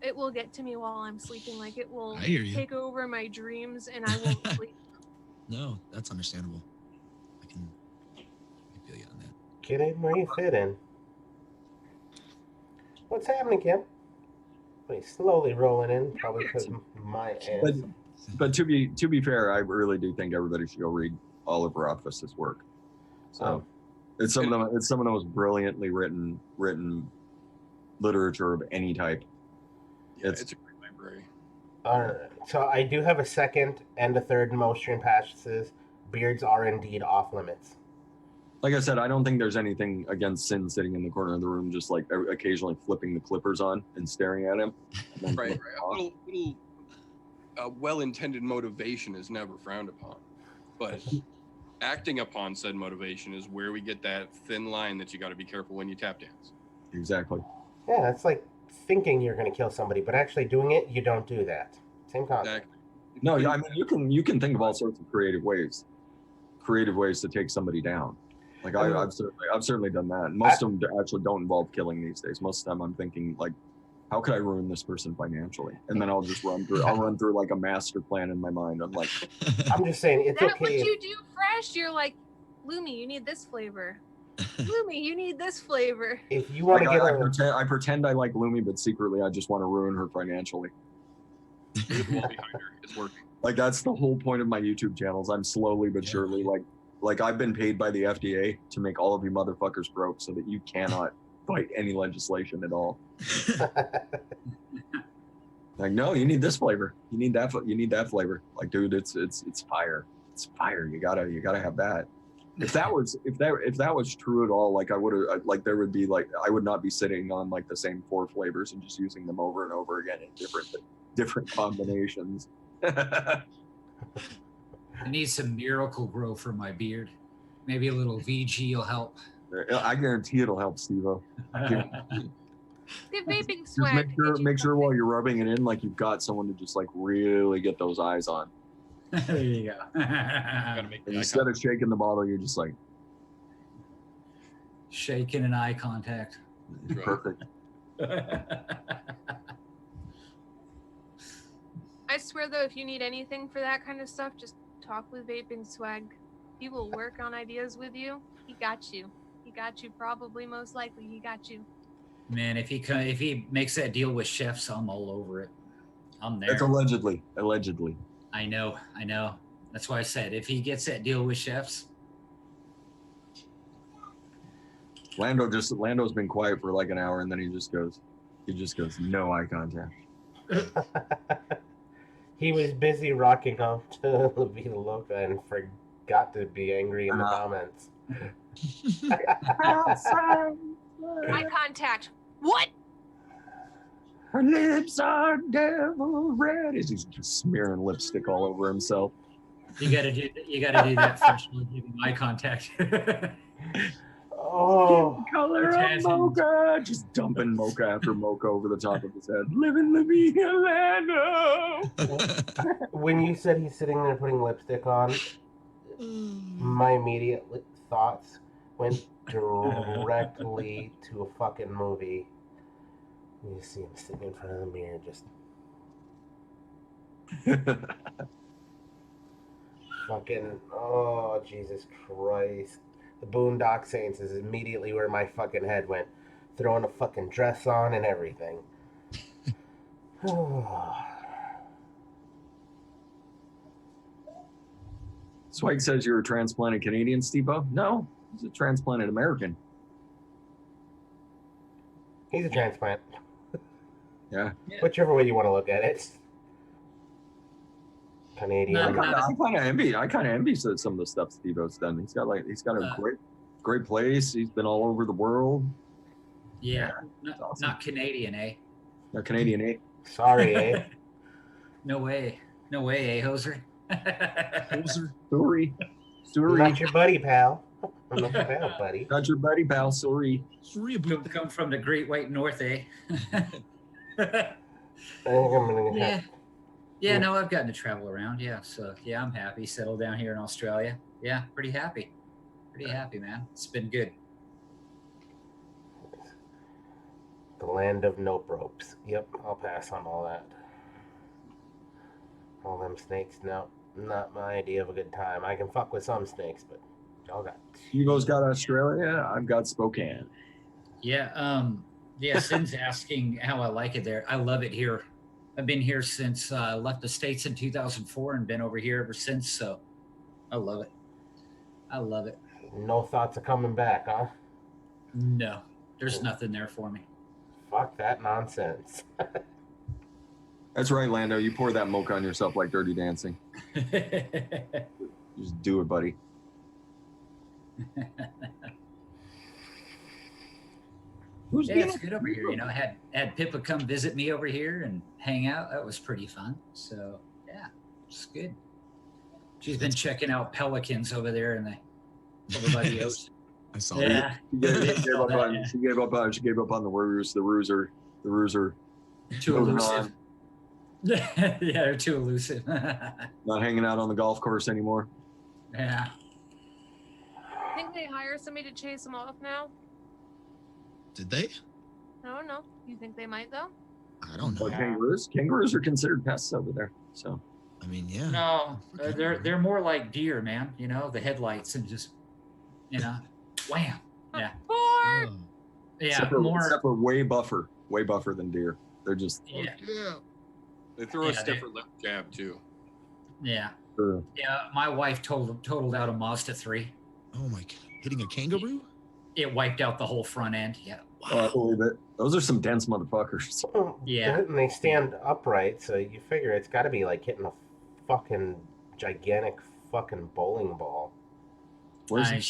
It will get to me while I'm sleeping. Like it will I hear you. take over my dreams and I won't sleep. No, that's understandable. I can feel you on that. Get in where you fit in. What's happening, Kim? He's slowly rolling in, probably because my ass. But to be fair, I really do think everybody should go read all of Rothfuss's work. So it's some of the most brilliantly written literature of any type. Yeah, it's a great library. So I do have a second and a third most stream passes. Beards are indeed off limits. Like I said, I don't think there's anything against Sin sitting in the corner of the room, just like occasionally flipping the clippers on and staring at him. And then Right, flipping right. off. A little well-intended motivation is never frowned upon, but acting upon said motivation is where we get that thin line that you got to be careful when you tap dance. Exactly. Yeah, it's like thinking you're going to kill somebody, but actually doing it, you don't do that. Same concept. Exactly. No, I mean you can think of all sorts of creative ways to take somebody down. Like I've certainly done that. And most of them actually don't involve killing these days. Most of the time I'm thinking like, how could I ruin this person financially? And then I'll just run through like a master plan in my mind. I'm like, I'm just saying it's That okay. what you do fresh, you're like, Lumi, you need this flavor. Lumi, you need this flavor. If you want to get I pretend I like Lumi, but secretly I just want to ruin her financially. The wall behind her is working. Like that's the whole point of my YouTube channels. I'm slowly but surely like I've been paid by the FDA to make all of you motherfuckers broke so that you cannot fight any legislation at all. Like, no, you need this flavor. You need that flavor. Like, dude, it's fire. It's fire. You gotta have that. If that was true at all, like I would have, like there would be like I would not be sitting on like the same 4 flavors and just using them over and over again in different combinations. I need some Miracle Grow for my beard. Maybe a little VG will help. I guarantee it'll help, Steve-O. The vaping Just swag. make sure while you're rubbing it in, like you've got someone to just like really get those eyes on. There you go. Gotta make And the eye instead of shaking the bottle, you're just like Shaking and eye contact. Right. perfect. I swear though, if you need anything for that kind of stuff, just talk with Vaping Swag. He will work on ideas with you. He got you. He got you. Probably, most likely, he got you. Man, if he makes that deal with chefs, I'm all over it. I'm there. That's allegedly. I know. That's why I said if he gets that deal with chefs. Lando's been quiet for like an hour, and then he just goes, no eye contact. He was busy rocking off to La Vida Loca and forgot to be angry in the comments. Eye contact. What? Her lips are devil red. He's just smearing lipstick all over himself. You gotta do that first one, giving eye contact. Oh, Color of mocha. Just dumping mocha after mocha over the top of his head. Living La Vida Lando. when you said he's sitting there putting lipstick on, my immediate thoughts went directly to a fucking movie. You see him sitting in front of the mirror, just fucking. Oh, Jesus Christ! The Boondock Saints is immediately where my fucking head went, throwing a fucking dress on and everything. Swag says you're a transplanted Canadian, Steve-O. No, he's a transplanted American. He's a transplant. Yeah. Whichever way you want to look at it. Canadian. No, I kind of envy some of the stuff Steve-O's done. He's got a great place. He's been all over the world. Yeah, Awesome. not Canadian, eh? No, Canadian, eh? Sorry, eh? No way, eh, hoser? Sorry. Not your buddy, pal. I'm not your pal, buddy. Not your buddy, pal. Sorry. Come from the Great White North, eh? I think I'm gonna have. Yeah, no, I've gotten to travel around. Yeah, so yeah, I'm happy. Settled down here in Australia. Yeah, pretty happy. Pretty happy, man. It's been good. The land of nope ropes. Yep, I'll pass on all that. All them snakes, no, not my idea of a good time. I can fuck with some snakes, but y'all got. Steve-O's got Australia. I've got Spokane. Yeah, Sin's asking how I like it there. I love it here. I've been here since I left the States in 2004 and been over here ever since, so I love it. I love it. No thoughts of coming back, huh? No, there's nothing there for me. Fuck that nonsense. That's right, Lando. You pour that mocha on yourself like Dirty Dancing. Just do it, buddy. Yeah, it's good over here. You know, had Pippa come visit me over here and hang out. That was pretty fun. So yeah, it's good. She's been checking out pelicans over there in the over by the ocean. I saw Yeah. She gave up on the ruse. The ruse are Too moving elusive. on. Yeah, they're too elusive. Not hanging out on the golf course anymore. Yeah. I think they hire somebody to chase them off now. Did they? I don't know. You think they might though? I don't know. Well, kangaroos are considered pests over there. So I mean, yeah. No, they're more like deer, man. You know, the headlights and just, you know, wham. Yeah. Four. Oh, Yeah, except for way buffer than deer. They're just Yeah. Yeah. They throw a Yeah, stiffer left jab too. Yeah. uh, Yeah. My wife totaled out a Mazda 3. oh my God. Hitting a kangaroo? It wiped out the whole front end. Yeah. I believe it. Those are some dense motherfuckers. Yeah. And they stand upright, so you figure it's got to be like hitting a fucking gigantic fucking bowling ball. Where's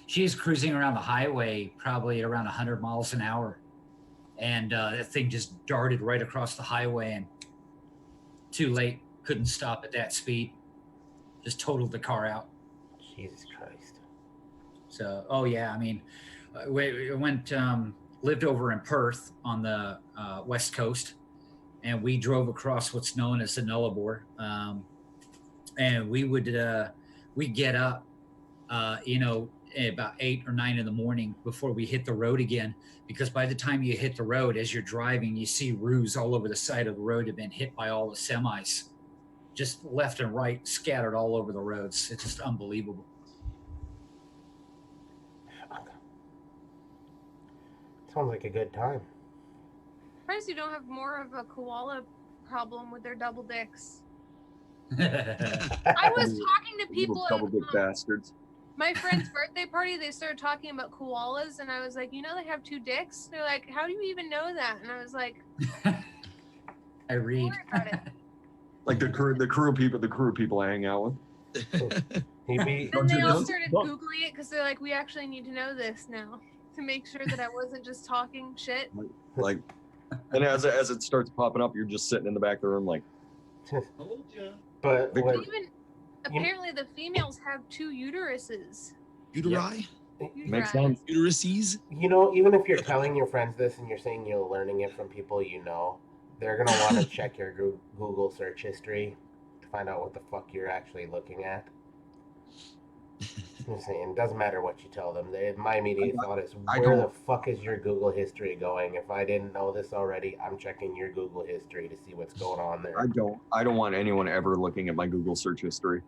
She's cruising around the highway probably at around 100 miles an hour. And that thing just darted right across the highway and too late. Couldn't stop at that speed. Just totaled the car out. Jesus Christ. So, oh yeah, I mean, we went, lived over in Perth on the West Coast, and we drove across what's known as the Nullarbor. And we'd get up, you know, at about 8 or 9 in the morning before we hit the road again, because by the time you hit the road, as you're driving, you see roofs all over the side of the road have been hit by all the semis, just left and right, scattered all over the roads. It's just unbelievable. Fuck. Sounds like a good time. Surprised you don't have more of a koala problem with their double dicks. I was talking to people at double dick bastards. my friend's birthday party. They started talking about koalas, and I was like, you know, they have 2 dicks. They're like, how do you even know that? And I was like, I read. don't worry about it. Like the crew people I hang out with. He'd be, Then they all don't- started don't- Googling it because they're like, we actually need to know this now to make sure that I wasn't just talking shit. Like, and as it starts popping up, you're just sitting in the back of the room like, but Big- when, Even apparently the females have 2 uteruses. Uteri? makes Uteri. sense. Uteruses? you know, even if you're telling your friends this and you're saying you're learning it from people you know, they're gonna want to check your Google search history to find out what the fuck you're actually looking at. I'm saying, it doesn't matter what you tell them. My immediate thought is, I where the don't- fuck is your Google history going? If I didn't know this already, I'm checking your Google history to see what's going on there. I don't want anyone ever looking at my Google search history.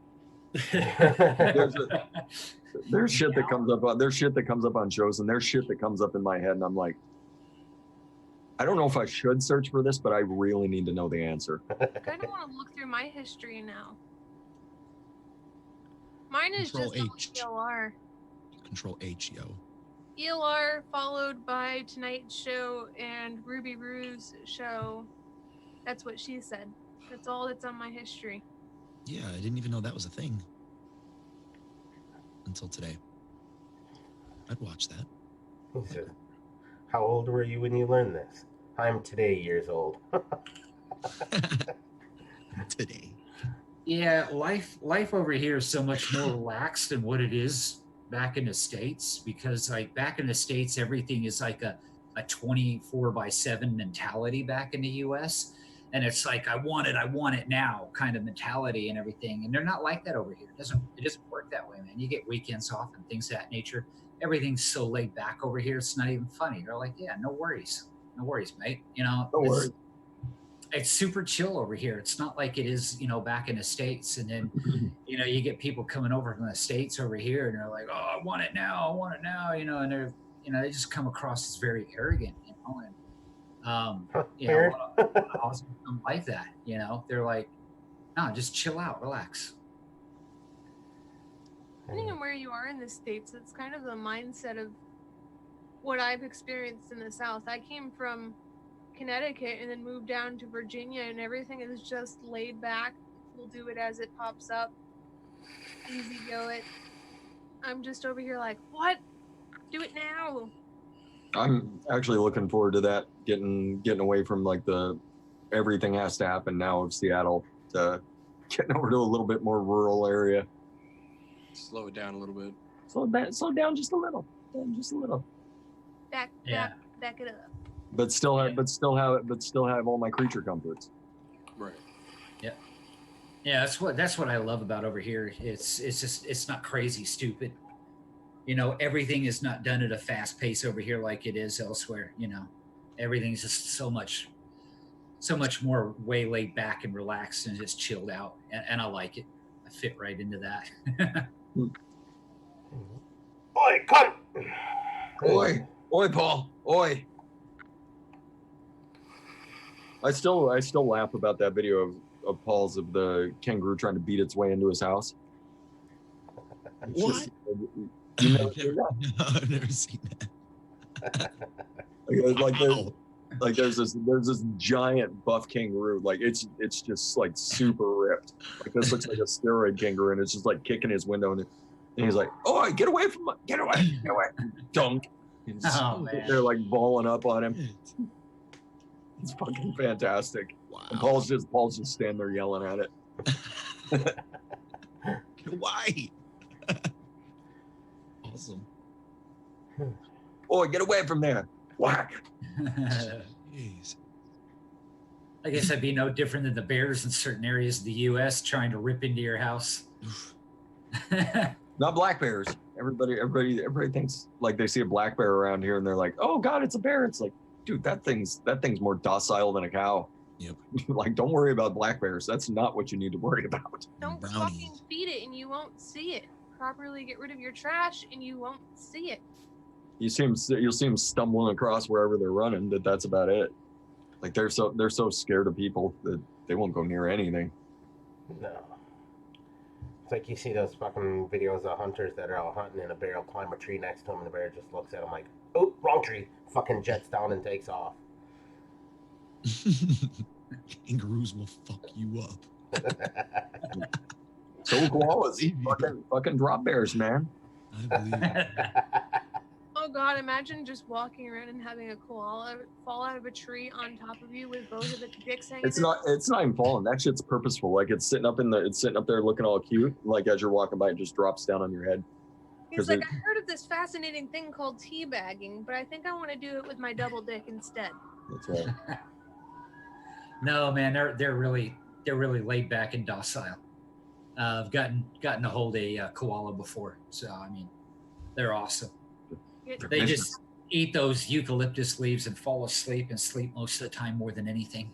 There's shit that comes up on shows, and there's shit that comes up in my head, and I'm like, I don't know if I should search for this, but I really need to know the answer. I kind of want to look through my history now. Mine is Control just H. ELR. Control H, yo. ELR followed by Tonight Show and Ruby Roo's show. That's what she said. That's all that's on my history. Yeah, I didn't even know that was a thing until today. I'd watch that. He said, how old were you when you learned this? I'm today years old. Today. Yeah, life over here is so much more relaxed than what it is back in the States, because like back in the States, everything is like a 24/7 mentality back in the US. And it's like, I want it now kind of mentality and everything. And they're not like that over here. It doesn't work that way, man. You get weekends off and things of that nature. Everything's so laid back over here. It's not even funny. They're like, yeah, no worries, mate. You know, No worries. it's super chill over here. It's not like it is, you know, back in the States. And then, you know, you get people coming over from the States over here and they're like, oh, I want it now, you know, and they're, you know, they just come across as very arrogant, you know, and, you know, Fair. a lot of awesome people like that, you know, they're like, no, just chill out, relax. Depending on where you are in the States, it's kind of the mindset of what I've experienced in the South. I came from Connecticut and then moved down to Virginia, and everything is just laid back. We'll do it as it pops up. Easy go it. I'm just over here like, what? Do it now. I'm actually looking forward to that. Getting away from like the everything has to happen now of Seattle to getting over to a little bit more rural area. Slow it down a little bit. Slow down just a little. Just a little. Back it up. But still have all my creature comforts. Right. Yeah, that's what I love about over here. It's not crazy stupid. You know, everything is not done at a fast pace over here like it is elsewhere. You know, everything's just so much more way laid back and relaxed and just chilled out, and I like it. I fit right into that. Oi, cunt! Oi, Paul, oi! I still laugh about that video of Paul's of the kangaroo trying to beat its way into his house. It's What? just- you never seen that? No, I've never seen that. Like there's this giant buff kangaroo, like it's just like super ripped. Like this looks like a steroid kangaroo, and it's just like kicking his window, and he's like, "Oh, get away from get away!" Dunk. Oh, man. They're like balling up on him. It's fucking fantastic. Wow. And Paul's just standing there yelling at it. Why? Awesome. Oh, get away from there! Whack! Jeez. I guess that'd be no different than the bears in certain areas of the U.S. trying to rip into your house. Not black bears. Everybody thinks like they see a black bear around here and they're like, "Oh God, it's a bear." It's like, dude, that thing's more docile than a cow. Yep. Like, don't worry about black bears. That's not what you need to worry about. Don't Brownies. fucking feed it and you won't see it. Properly get rid of your trash and you won't see it. You'll see them stumbling across wherever they're running. That's about it. Like they're so scared of people that they won't go near anything. No. It's like you see those fucking videos of hunters that are out hunting and a bear will climb a tree next to him and the bear just looks at him like, oh, wrong tree. Fucking jets down and takes off. Kangaroos will fuck you up. So koalas, fucking drop bears, man. I believe it. Oh god, imagine just walking around and having a koala fall out of a tree on top of you with both of its dicks hanging It's not even falling. That shit's purposeful. Like it's sitting up there looking all cute. Like as you're walking by, it just drops down on your head. He's like, I heard of this fascinating thing called teabagging, but I think I want to do it with my double dick instead. That's right. No, man, they're really laid back and docile. I've gotten to hold a koala before, so I mean, they're awesome. They just eat those eucalyptus leaves and fall asleep and sleep most of the time more than anything.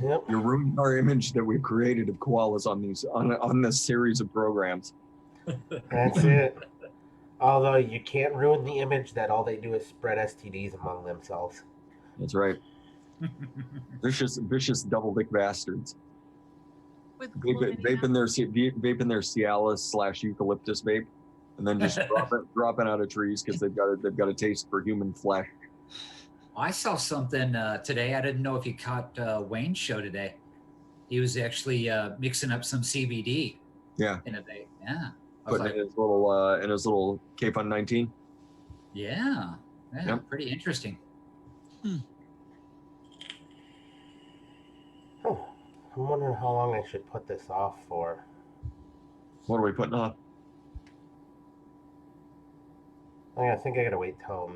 Yep. You're ruining our image that we've created of koalas on this series of programs. That's it. Although you can't ruin the image that all they do is spread STDs among themselves. That's right. Vicious double dick bastards. With Vaping their Cialis / eucalyptus vape, and then just dropping out of trees because they've got a taste for human flesh. I saw something today. I didn't know if you caught Wayne's show today. He was actually mixing up some CBD. Yeah. In a vape. Yeah. I Putting was like, in his little K-Fun 19. yeah. Yep. Pretty interesting. Oh, I'm wondering how long I should put this off for. What are we putting off? I think I gotta wait till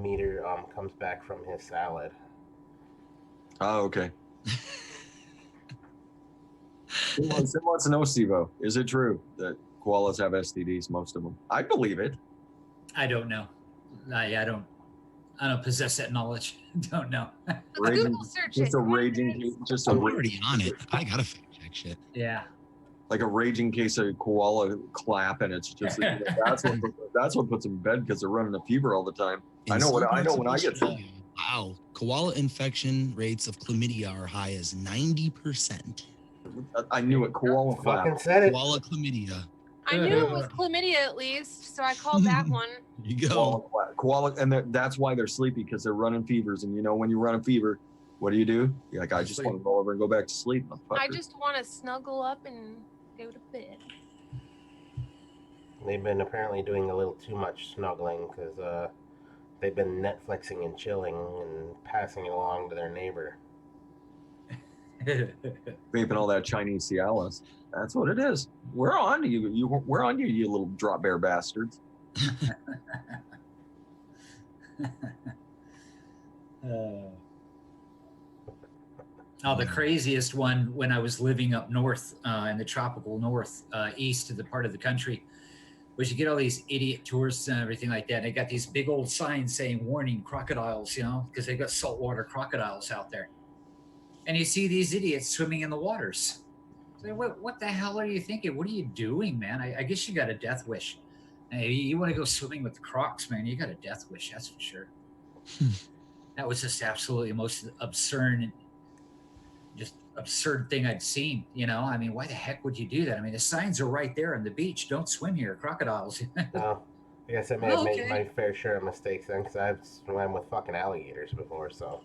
Meter comes back from his salad. Oh, okay. He wants to know, Stevo, is it true that koalas have STDs, most of them? I believe it. I don't know. I don't possess that knowledge. Don't know. Let's Raging- Google search Just it. a raging, I'm already on it. I gotta fact check shit. Yeah. like a raging case of koala clap, and it's just that's what puts them in bed because they're running a fever all the time. I know when I get sick. Wow, koala infection rates of chlamydia are high as 90%. I knew it. Koala clap. Fucking said it. Koala chlamydia. I knew it was chlamydia at least, so I called that one. You go. Koala, and that's why they're sleepy, because they're running fevers. And you know, when you run a fever, what do? You're like, I just want to roll over and go back to sleep. I just want to snuggle up and go to bed. They've been apparently doing a little too much snuggling because they've been Netflixing and chilling and passing it along to their neighbor. Vaping all that Chinese Cialis. That's what it is. We're on to you. We're on to you, you little drop bear bastards. Oh, the craziest one when I was living up north in the tropical north, east of the part of the country, was you get all these idiot tourists and everything like that. And they got these big old signs saying warning crocodiles, you know, because they got saltwater crocodiles out there. And you see these idiots swimming in the waters. So what the hell are you thinking? What are you doing, man? I guess you got a death wish. Hey, you want to go swimming with the crocs, man? You got a death wish, that's for sure. That was just absolutely the most absurd thing I'd seen. You know, I mean, why the heck would you do that? I mean, the signs are right there on the beach. Don't swim here, crocodiles. Well, I guess I may have made my fair share of mistakes then, because I've swam with fucking alligators before, so.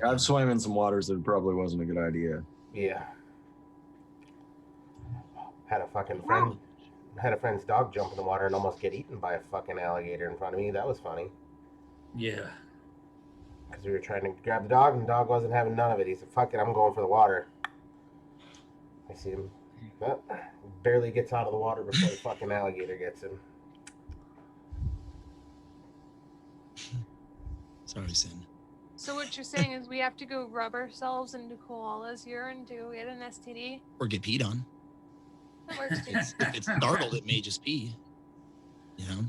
I've swam in some waters that probably wasn't a good idea. Yeah. Had a friend's dog jump in the water and almost get eaten by a fucking alligator in front of me. That was funny. Yeah. Because we were trying to grab the dog, and the dog wasn't having none of it. He said, fuck it, I'm going for the water. I see him. Barely gets out of the water before the fucking alligator gets him. Sorry, Sin. So what you're saying is we have to go rub ourselves into koala's urine to get an STD? Or get peed on. That works too. If it's startled, it may just pee. You know?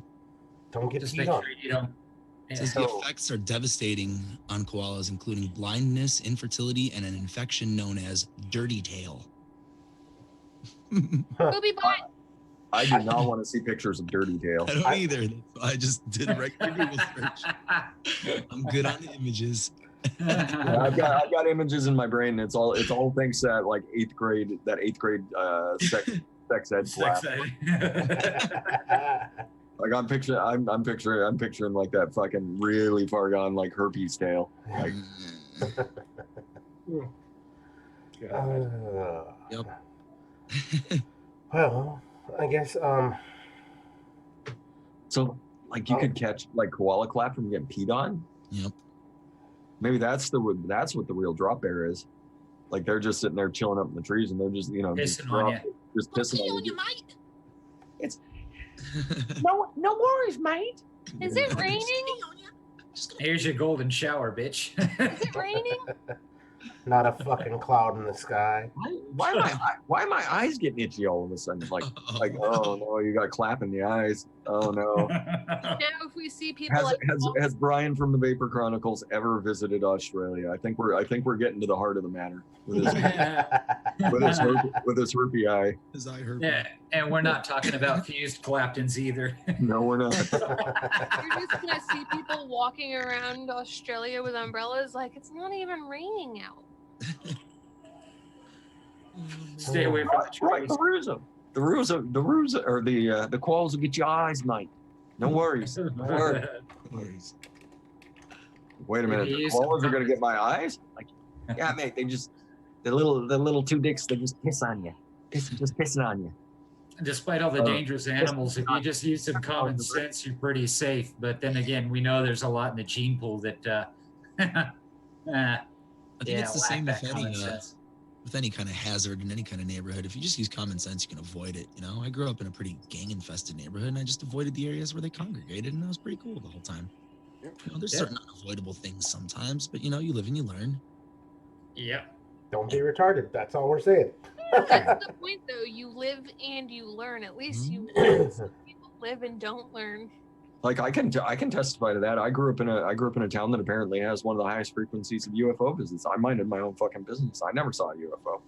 Don't get Just peed make on. sure you don't. It says the effects are devastating on koalas, including blindness, infertility, and an infection known as dirty tail. Booby butt. I do not want to see pictures of dirty tail. I don't either. That's why I just did a regular Google search. I'm good on the images. Yeah, I've got images in my brain. It's all thanks to that eighth grade sex ed class. Like I'm picturing like that fucking really far gone like herpes tail. Like, Yep. Well, I guess so like you could catch like koala clap from getting peed on. Yep. Maybe that's what the real drop bear is. Like they're just sitting there chilling up in the trees and they're just Pissing on you. just pissing on you. mate. It's no worries, mate. Is it raining? Here's your golden shower, bitch. Is it raining? not a fucking cloud in the sky. Why are my eyes getting itchy all of a sudden? Like oh no, you got clap in the eyes. Oh no. Now if we see people Has Brian from the Vapor Chronicles ever visited Australia? I think we're getting to the heart of the matter with his herpy eye. His eye hurt. Yeah, and we're not talking about fused Claptons either. No, we're not. you're just gonna see people walking around Australia with umbrellas like it's not even raining out. Stay away from the trees. The Rusa, or the koalas will get your eyes, mate. No worries. No worries. Wait a minute, the koalas are gonna get my eyes? Like, yeah, mate. The little two dicks. They just piss on you. Just pissing on you. Despite all the dangerous animals, if you just use some common sense, you're pretty safe. But then again, we know there's a lot in the gene pool that. I think it's the same with any kind of hazard in any kind of neighborhood. If you just use common sense, you can avoid it. You know, I grew up in a pretty gang-infested neighborhood, and I just avoided the areas where they congregated, and that was pretty cool the whole time. You know, there's certain unavoidable things sometimes, but you know, you live and you learn. Yep. Don't be retarded. That's all we're saying. That's the point, though. You live and you learn. At least you learn. Some people live and don't learn. Like I can testify to that. I grew up in a town that apparently has one of the highest frequencies of UFO visits. I minded my own fucking business. I never saw a UFO.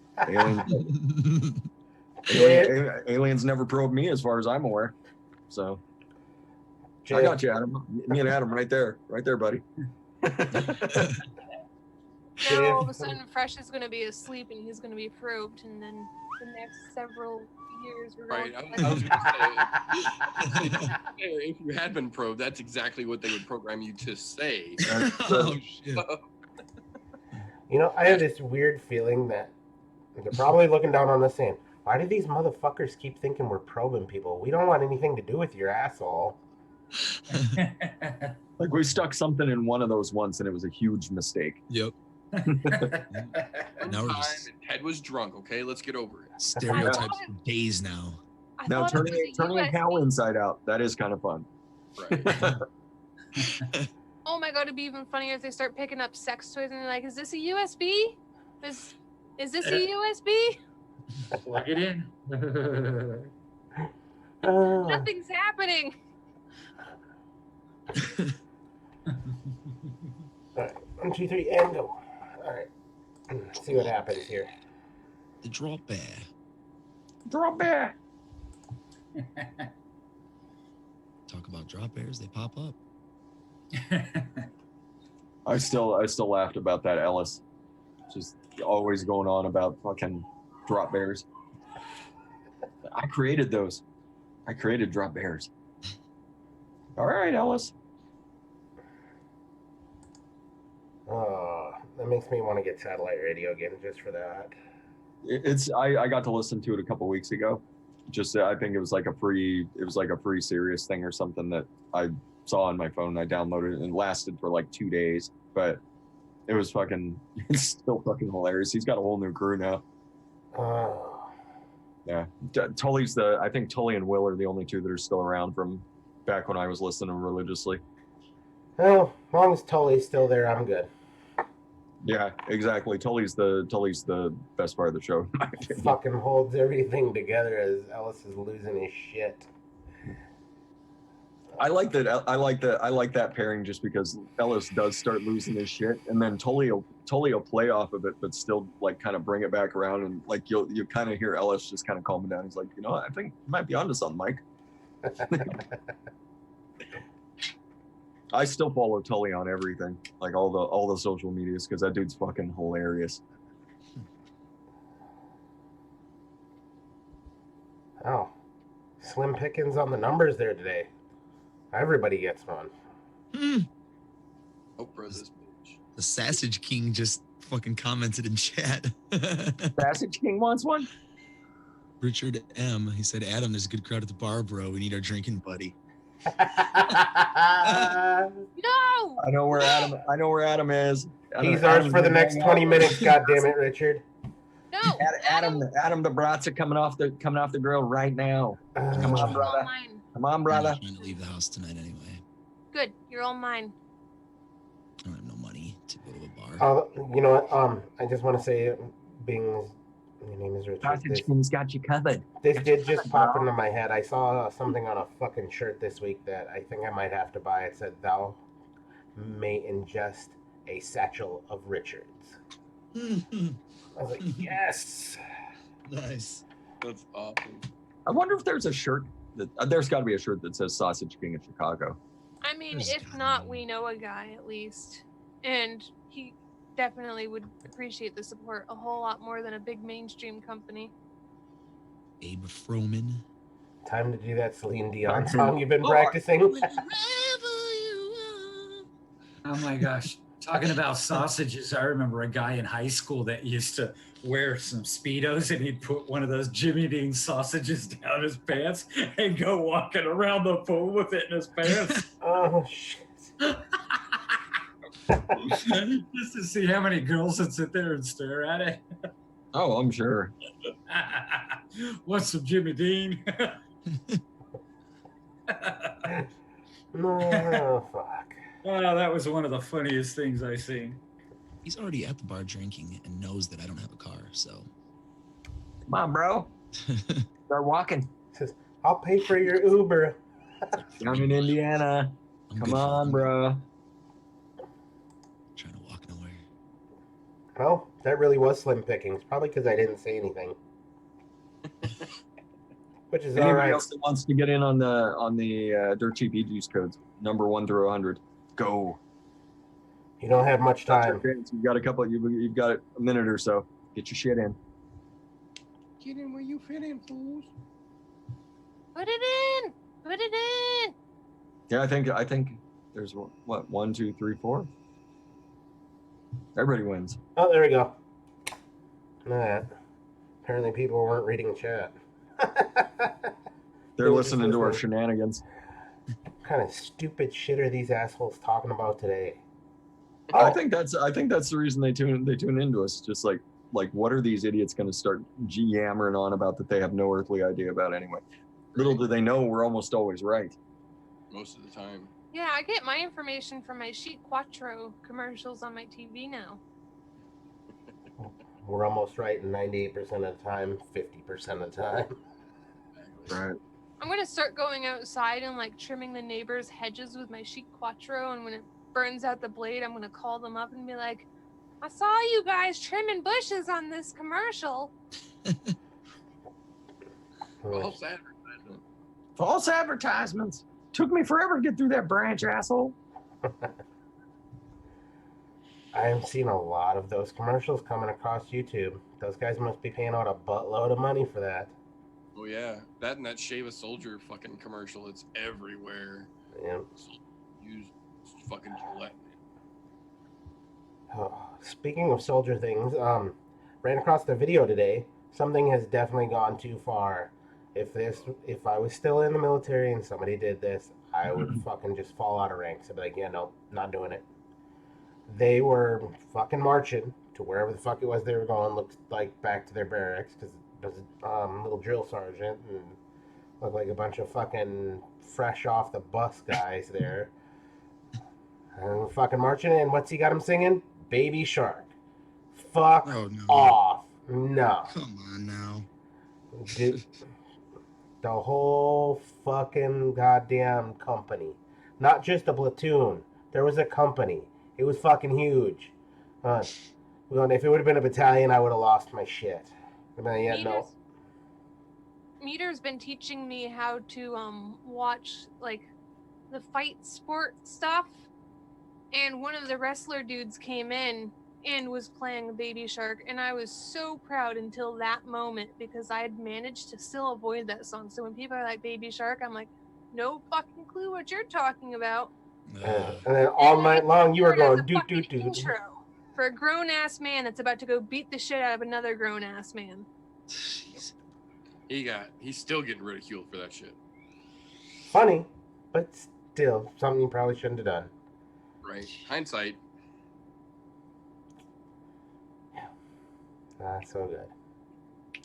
Aliens never probed me, as far as I'm aware. So I got you, Adam. Me and Adam, right there, buddy. Now all of a Dave, sudden, Fresh is going to be asleep and he's going to be probed, and then the next several years we're going Right. to I was gonna say, if you had been probed, that's exactly what they would program you to say. Oh shit. You know, I have this weird feeling that they're probably looking down on us saying, why do these motherfuckers keep thinking we're probing people? We don't want anything to do with your asshole. Like we stuck something in one of those once, and it was a huge mistake. Yep. One Now we're time, just and Ted was drunk. Okay, let's get over it. stereotypes for days now. I Now thought it turning was a cow inside out, that is kind of fun. Right. Oh my god, it'd be even funnier if they start picking up sex toys and they're like, is this a USB? Is this a USB? Plug it in. Nothing's happening. Alright, 1, 2, 3, and go. Alright. Let's see what happens here. The drop bear. Drop bear. Talk about drop bears, they pop up. I still laughed about that Ellis. Just always going on about fucking drop bears. I created those. I created drop bears. All right, Ellis. Oh, that makes me want to get satellite radio again just for that. I got to listen to it a couple weeks ago. Just I think it was like a free Sirius thing or something that I saw on my phone. I downloaded it and it lasted for like 2 days, but it was it's still fucking hilarious. He's got a whole new crew now. Oh. Yeah, I think Tully and Will are the only two that are still around from back when I was listening religiously. Well, as long as Tully's still there, I'm good. Yeah, exactly. Tully's the best part of the show, in my opinion. Fucking holds everything together as Ellis is losing his shit. I like that pairing just because Ellis does start losing his shit, and then Tully will play off of it, but still like kind of bring it back around, and like you kind of hear Ellis just kind of calming down. He's like, you know, I think you might be onto something, Mike. I still follow Tully on everything, like all the social medias, because that dude's fucking hilarious. Oh, slim pickings on the numbers there today. Everybody gets one. Oprah this bitch. The Sausage King just fucking commented in chat. Passage King wants one. Richard M. He said, Adam, there's a good crowd at the bar, bro. We need our drinking buddy. No! I know where Adam is. He's ours for the next 20 minutes. God damn it, Richard. No! Adam the brats are coming off the grill right now. Come on, You're all brother. mine. Come on, I'm brother. not trying to leave the house tonight anyway. Good. You're all mine. I don't have no money to go to a bar. You know what? I just want to say, being your name is Richard. Sausage King's got you covered. This did just pop into my head. I saw something on a fucking shirt this week that I think I might have to buy. It said, "Thou may ingest a satchel of Richards." I was like, yes. Nice. That's awesome. I wonder if there's a shirt that there's got to be a shirt that says Sausage King of Chicago. I mean, There's if gotta not, be. we know a guy at least. And he definitely would appreciate the support a whole lot more than a big mainstream company. Abe Froman. Time to do that Celine Dion song you've been practicing. Oh my gosh. Talking about sausages, I remember a guy in high school that used to wear some Speedos and he'd put one of those Jimmy Dean sausages down his pants and go walking around the pool with it in his pants. Oh, shit. Just to see how many girls would sit there and stare at it. Oh, I'm sure. Want some Jimmy Dean? No, fuck. Oh, that was one of the funniest things I've seen. He's already at the bar drinking and knows that I don't have a car, so. Come on, bro. Start walking. Says, I'll pay for your Uber. Down in Indiana. I'm Come good for on, it. bro. Trying to walk nowhere. Well, that really was slim pickings. Probably because I didn't say anything. Which is all Anybody right. else that wants to get in on the Dirt Cheap EG's codes, number 1 through 100, go. You don't have much That's your time. chance. You've got a couple. You've got a minute or so. Get your shit in. Get in where you fit in, fools. Put it in. Put it in. Yeah, I think there's what 1, 2, 3, 4. Everybody wins. Oh, there we go. Look at that. Apparently people weren't reading chat. They're listening to our shenanigans. What kind of stupid shit are these assholes talking about today? I think that's the reason they tune into us. Just like what are these idiots going to start yammering on about that they have no earthly idea about anyway? Little do they know we're almost always right. Most of the time. Yeah, I get my information from my Chic Quattro commercials on my TV now. We're almost right 98% of the time, 50% of the time. Right. I'm gonna start going outside and like trimming the neighbors' hedges with my Chic Quattro, and when it burns out the blade, I'm gonna call them up and be like, I saw you guys trimming bushes on this commercial. False advertisement. False advertisements. Took me forever to get through that branch, asshole. I am seeing a lot of those commercials coming across YouTube. Those guys must be paying out a buttload of money for that. Oh yeah, that and that Shave a Soldier fucking commercial. It's everywhere. Yeah. Use fucking Gillette. Oh, speaking of soldier things, ran across the video today. Something has definitely gone too far. If I was still in the military and somebody did this, I would fucking just fall out of ranks. I'd be like, yeah, no, not doing it. They were fucking marching to wherever the fuck it was they were going. Looked like back to their barracks because it was a little drill sergeant and looked like a bunch of fucking fresh off the bus guys there. And we're fucking marching in. What's he got him singing? Baby Shark. Fuck Oh, no. off. No. Come on now. Dude, the whole fucking goddamn company. Not just a platoon. There was a company. It was fucking huge. If it would have been a battalion, I would have lost my shit. I mean, yeah, no. Meter's been teaching me how to watch like the fight sport stuff, and one of the wrestler dudes came in and was playing Baby Shark, and I was so proud until that moment because I had managed to still avoid that song. So when people are like Baby Shark, I'm like, no fucking clue what you're talking about. And then all night long, you were going doot doot doot. Intro for a grown ass man that's about to go beat the shit out of another grown ass man. Jeez. He's still getting ridiculed for that shit. Funny, but still something you probably shouldn't have done. Right. Hindsight. Not so good.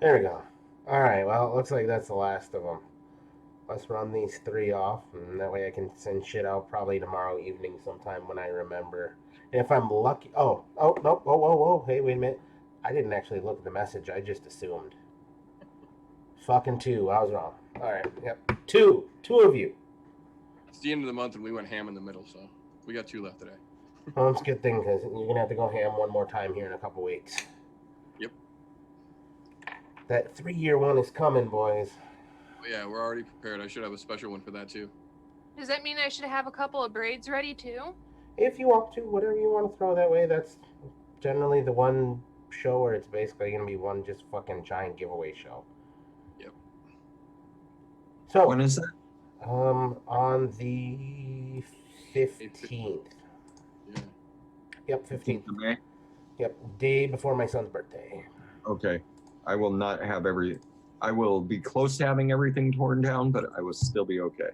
There we go. All right. Well, it looks like that's the last of them. Let's run these 3 off, and that way I can send shit out probably tomorrow evening sometime when I remember. And if I'm lucky... Oh, nope. Whoa. Hey, wait a minute. I didn't actually look at the message. I just assumed. Fucking 2. I was wrong. All right. Yep. 2 of you. It's the end of the month, and we went ham in the middle, so we got 2 left today. Well, it's a good thing, because you're going to have to go ham one more time here in a couple weeks. Yep. That 3-year one is coming, boys. Yeah, we're already prepared. I should have a special one for that, too. Does that mean I should have a couple of braids ready too? If you want to, whatever you want to throw that way, that's generally the one show where it's basically going to be one just fucking giant giveaway show. Yep. So, When is that? on the 15th. Yeah. Yep, 15th. Of May? Yep, day before my son's birthday. Okay. I will not have I will be close to having everything torn down, but I will still be okay.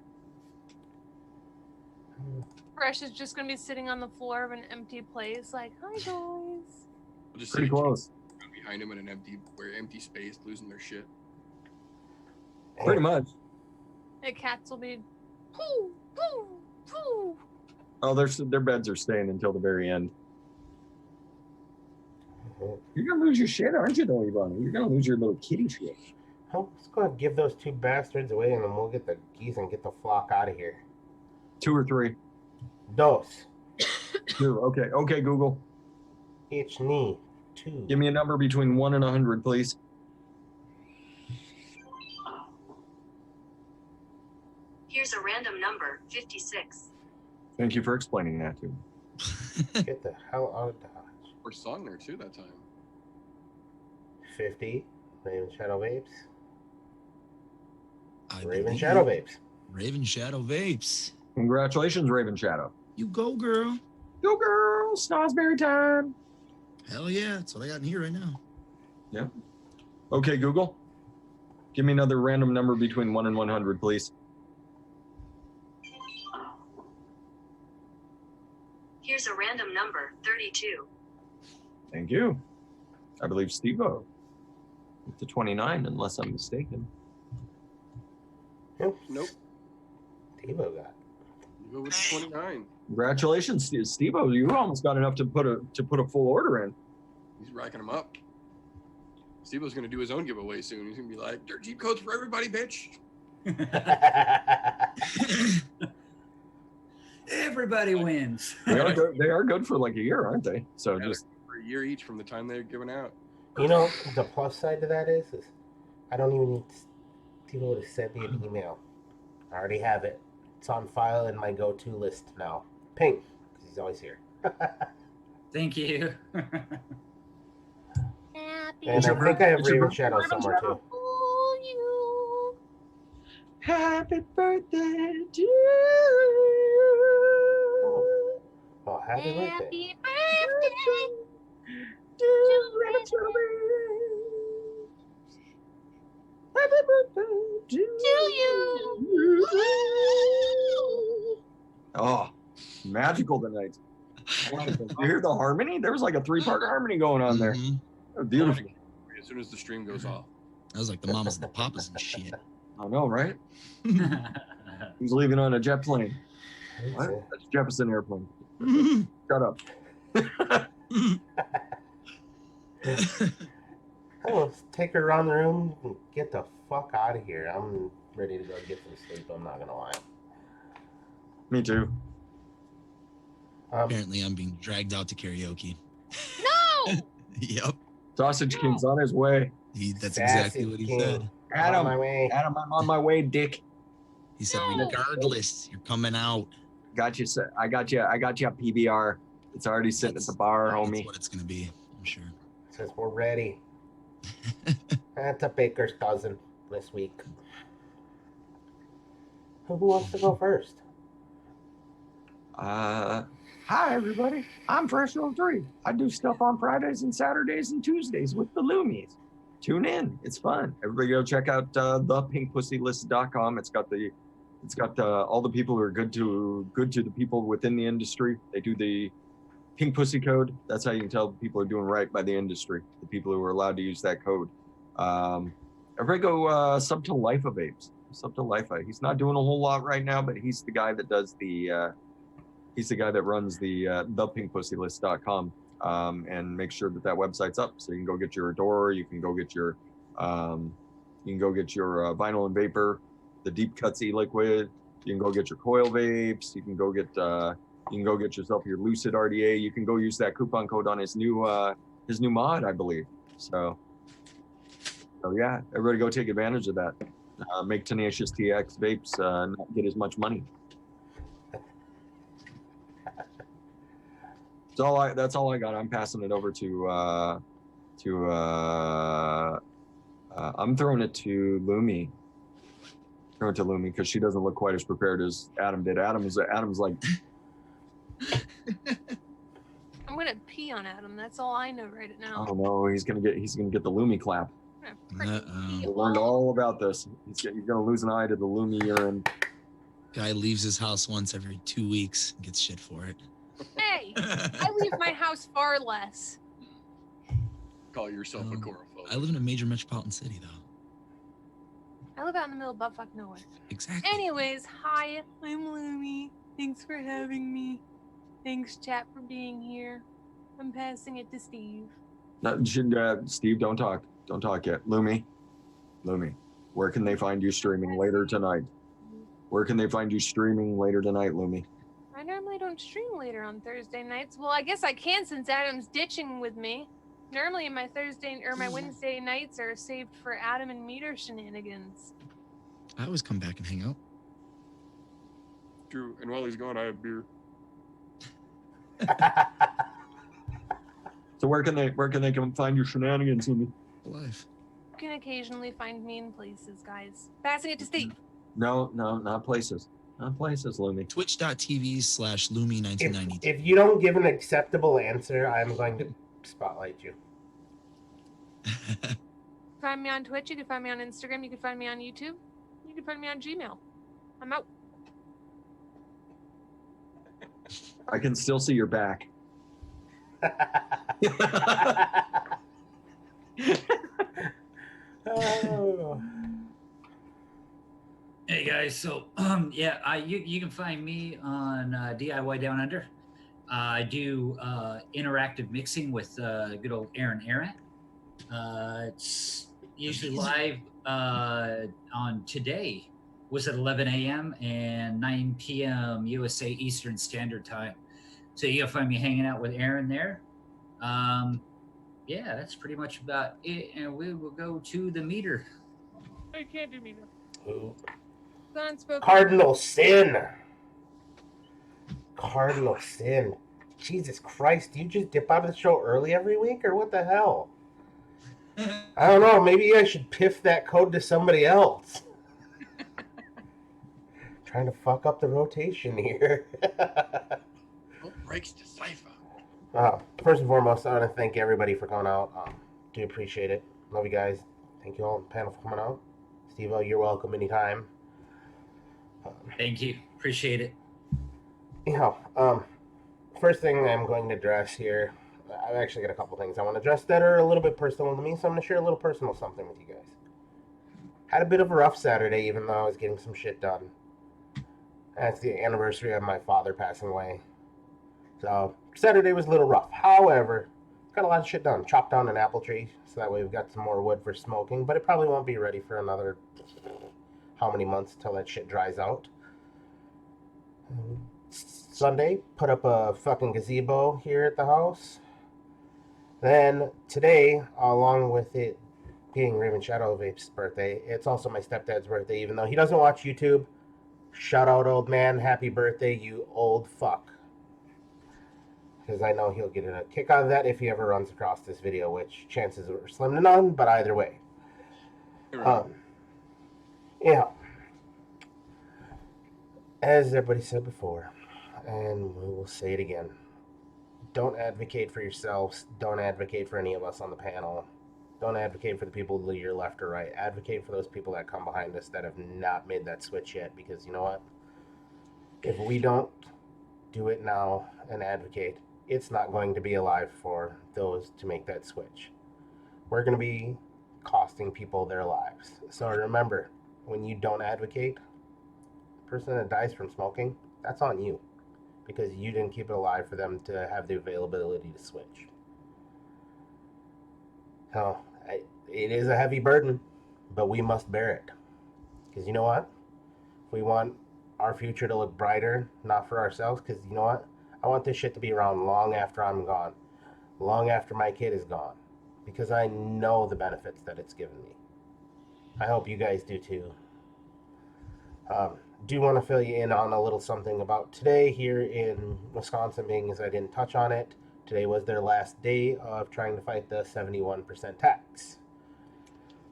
Fresh is just gonna be sitting on the floor of an empty place, like, "Hi guys." We'll just Pretty see close. behind him in an empty space, losing their shit. Pretty much. The cats will be, poo, poo, poo. Oh, their beds are staying until the very end. You're gonna lose your shit, aren't you, though, Ivana? You're gonna lose your little kitty shit. Oh, let's go ahead and give those 2 bastards away, and then we'll get the geese and get the flock out of here. 2 or 3. Dos. 2. Okay, Google. Each knee. 2. Give me a number between 1 and 100, please. Here's a random number, 56. Thank you for explaining that to me. Get the hell out of Dodge. Or song there too that time. 50. Raven Shadow Vapes. I Raven believe Shadow Vapes. Raven Shadow Vapes. Congratulations, Raven Shadow. You go, girl. Go girl, Snosberry time. Hell yeah, that's what I got in here right now. Yeah. Okay, Google. Give me another random number between 1 and 100, please. Here's a random number, 32. Thank you. I believe Steve-O with the 29, unless I'm mistaken. Nope. Nope. Devo got. You go with the 29. Congratulations, Steve-O. You almost got enough to put a full order in. He's racking them up. Steve-O's gonna do his own giveaway soon. He's gonna be like, dirt Jeep codes for everybody, bitch. Everybody wins. They are good for like a year, aren't they? So Yeah, just for a year each from the time they're given out. You know, the plus side to that is I don't even need Devo to send me an email. I already have it. It's on file in my go-to list now. Ping, because he's always here. Thank you. Happy And I think I have Raven Shadow somewhere too. to you. happy birthday to you. Oh, happy birthday. Happy birthday To happy birthday to you. Oh, magical tonight. Wonderful. You hear the harmony? There was like a 3-part harmony going on there. Mhm. Beautiful. As soon as the stream goes off. That was like the mamas and the papas and shit. I know, right? He's leaving on a jet plane. What? Okay. That's Jefferson Airplane. Shut up. Oh, let's take her around the room and get the fuck out of here. I'm ready to go get some sleep, I'm not gonna lie. Me too. Apparently, I'm being dragged out to karaoke. No! Yep. Sausage King's on his way. That's Sassy exactly what he King. said. I'm on my way. Adam, I'm on my way, Dick. He said, No. regardless, you're coming out. Got you. I got you. I got you a PBR. It's already sitting at the bar, That's homie. what it's going to be, I'm sure. Says we're ready. That's a baker's dozen this week. Who wants to go first? Hi everybody. I'm Fresh 03. I do stuff on Fridays and Saturdays and Tuesdays with the Loomies. Tune in. It's fun. Everybody go check out thepinkpussylist.com. It's got all the people who are good to the people within the industry. They do the Pink Pussy code. That's how you can tell people are doing right by the industry. The people who are allowed to use that code. Everybody go sub to Lifa Vapes. Sub to Lifa. He's not doing a whole lot right now, but he's the guy that does he's the guy that runs the thepinkpussylist.com and make sure that website's up so you can go get your Adora, you can go get your vinyl and vapor, the deep cuts eLiquid, you can go get your Coil Vapes, you can go get yourself your Lucid RDA, you can go use that coupon code on his new mod, I believe. So yeah, everybody go take advantage of that. Make Tenacious TX vapes not get as much money. That's all I got. I'm passing it over to I'm throwing it to Lumi. Throw it to Lumi because she doesn't look quite as prepared as Adam did. Adam's like I'm gonna pee on Adam. That's all I know right now. oh no, he's gonna get the Lumi clap. I'm gonna freaking pee I learned all about this. He's gonna lose an eye to the Lumi urine. Guy leaves his house once every 2 weeks and gets shit for it. Hey, I leave my house far less. Call yourself Um, agoraphobe. I live in a major metropolitan city, though. I live out in the middle of buttfuck nowhere. Exactly. Anyways, hi, I'm Lumi. Thanks for having me. Thanks, chat, for being here. I'm passing it to Steve. Steve, don't talk. Don't talk yet. Lumi, where can they find you streaming later tonight? Where can they find you streaming later tonight, Lumi? I normally don't stream later on Thursday nights. Well, I guess I can since Adam's ditching with me. Normally my Thursday or my Wednesday nights are saved for Adam and Meter shenanigans. I always come back and hang out. True. And while he's gone, I have beer. So where can they come find your shenanigans, Lumi? Life. You can occasionally find me in places, guys. Passing it to Steve. No, not places. Not places, Lumi. Twitch.tv/Lumi1992. If you don't give an acceptable answer, I'm going to spotlight you. Find me on Twitch. You can find me on Instagram. You can find me on YouTube. You can find me on Gmail. I'm out. I can still see your back. Oh. Hey guys, so yeah, you can find me on DIY Down Under. I do interactive mixing with good old Aaron Arant. It's usually live on today was at 11 a.m. and 9 p.m. USA Eastern Standard Time. So you can find me hanging out with Aaron there. Yeah, that's pretty much about it, and we will go to the meter. I can't do meter. Ooh. Unspoken. Cardinal sin. Cardinal sin. Jesus Christ, do you just dip out of the show early every week, or what the hell? I don't know. Maybe I should piff that code to somebody else. Trying to fuck up the rotation here. What breaks the cipher? First and foremost, I want to thank everybody for coming out. Do appreciate it. Love you guys. Thank you all on the panel for coming out. Steve-O, you're welcome anytime. Thank you. Appreciate it. First thing I'm going to address here, I've actually got a couple things I want to address that are a little bit personal to me, so I'm going to share a little personal something with you guys. Had a bit of a rough Saturday, even though I was getting some shit done. That's the anniversary of my father passing away. So, Saturday was a little rough. However, got a lot of shit done. Chopped down an apple tree, so that way we've got some more wood for smoking, but it probably won't be ready for another how many months till that shit dries out. Sunday, put up a fucking gazebo here at the house. Then today, along with it being Raven Shadow Vape's birthday, it's also my stepdad's birthday, even though he doesn't watch YouTube. Shout out, old man. Happy birthday, you old fuck. Because I know he'll get a kick out of that if he ever runs across this video, which chances are slim to none, but either way. Yeah. As everybody said before, and we will say it again, don't advocate for yourselves. Don't advocate for any of us on the panel. Don't advocate for the people to your left or right. Advocate for those people that come behind us that have not made that switch yet, because you know what? If we don't do it now and advocate, it's not going to be alive for those to make that switch. We're going to be costing people their lives. So remember, when you don't advocate, the person that dies from smoking, that's on you, because you didn't keep it alive for them to have the availability to switch. So it is a heavy burden, but we must bear it. Because you know what? If we want our future to look brighter, not for ourselves, because you know what? I want this shit to be around long after I'm gone, long after my kid is gone, because I know the benefits that it's given me. I hope you guys do too. Do want to fill you in on a little something about today here in Wisconsin, being as I didn't touch on it. Today was their last day of trying to fight the 71% tax.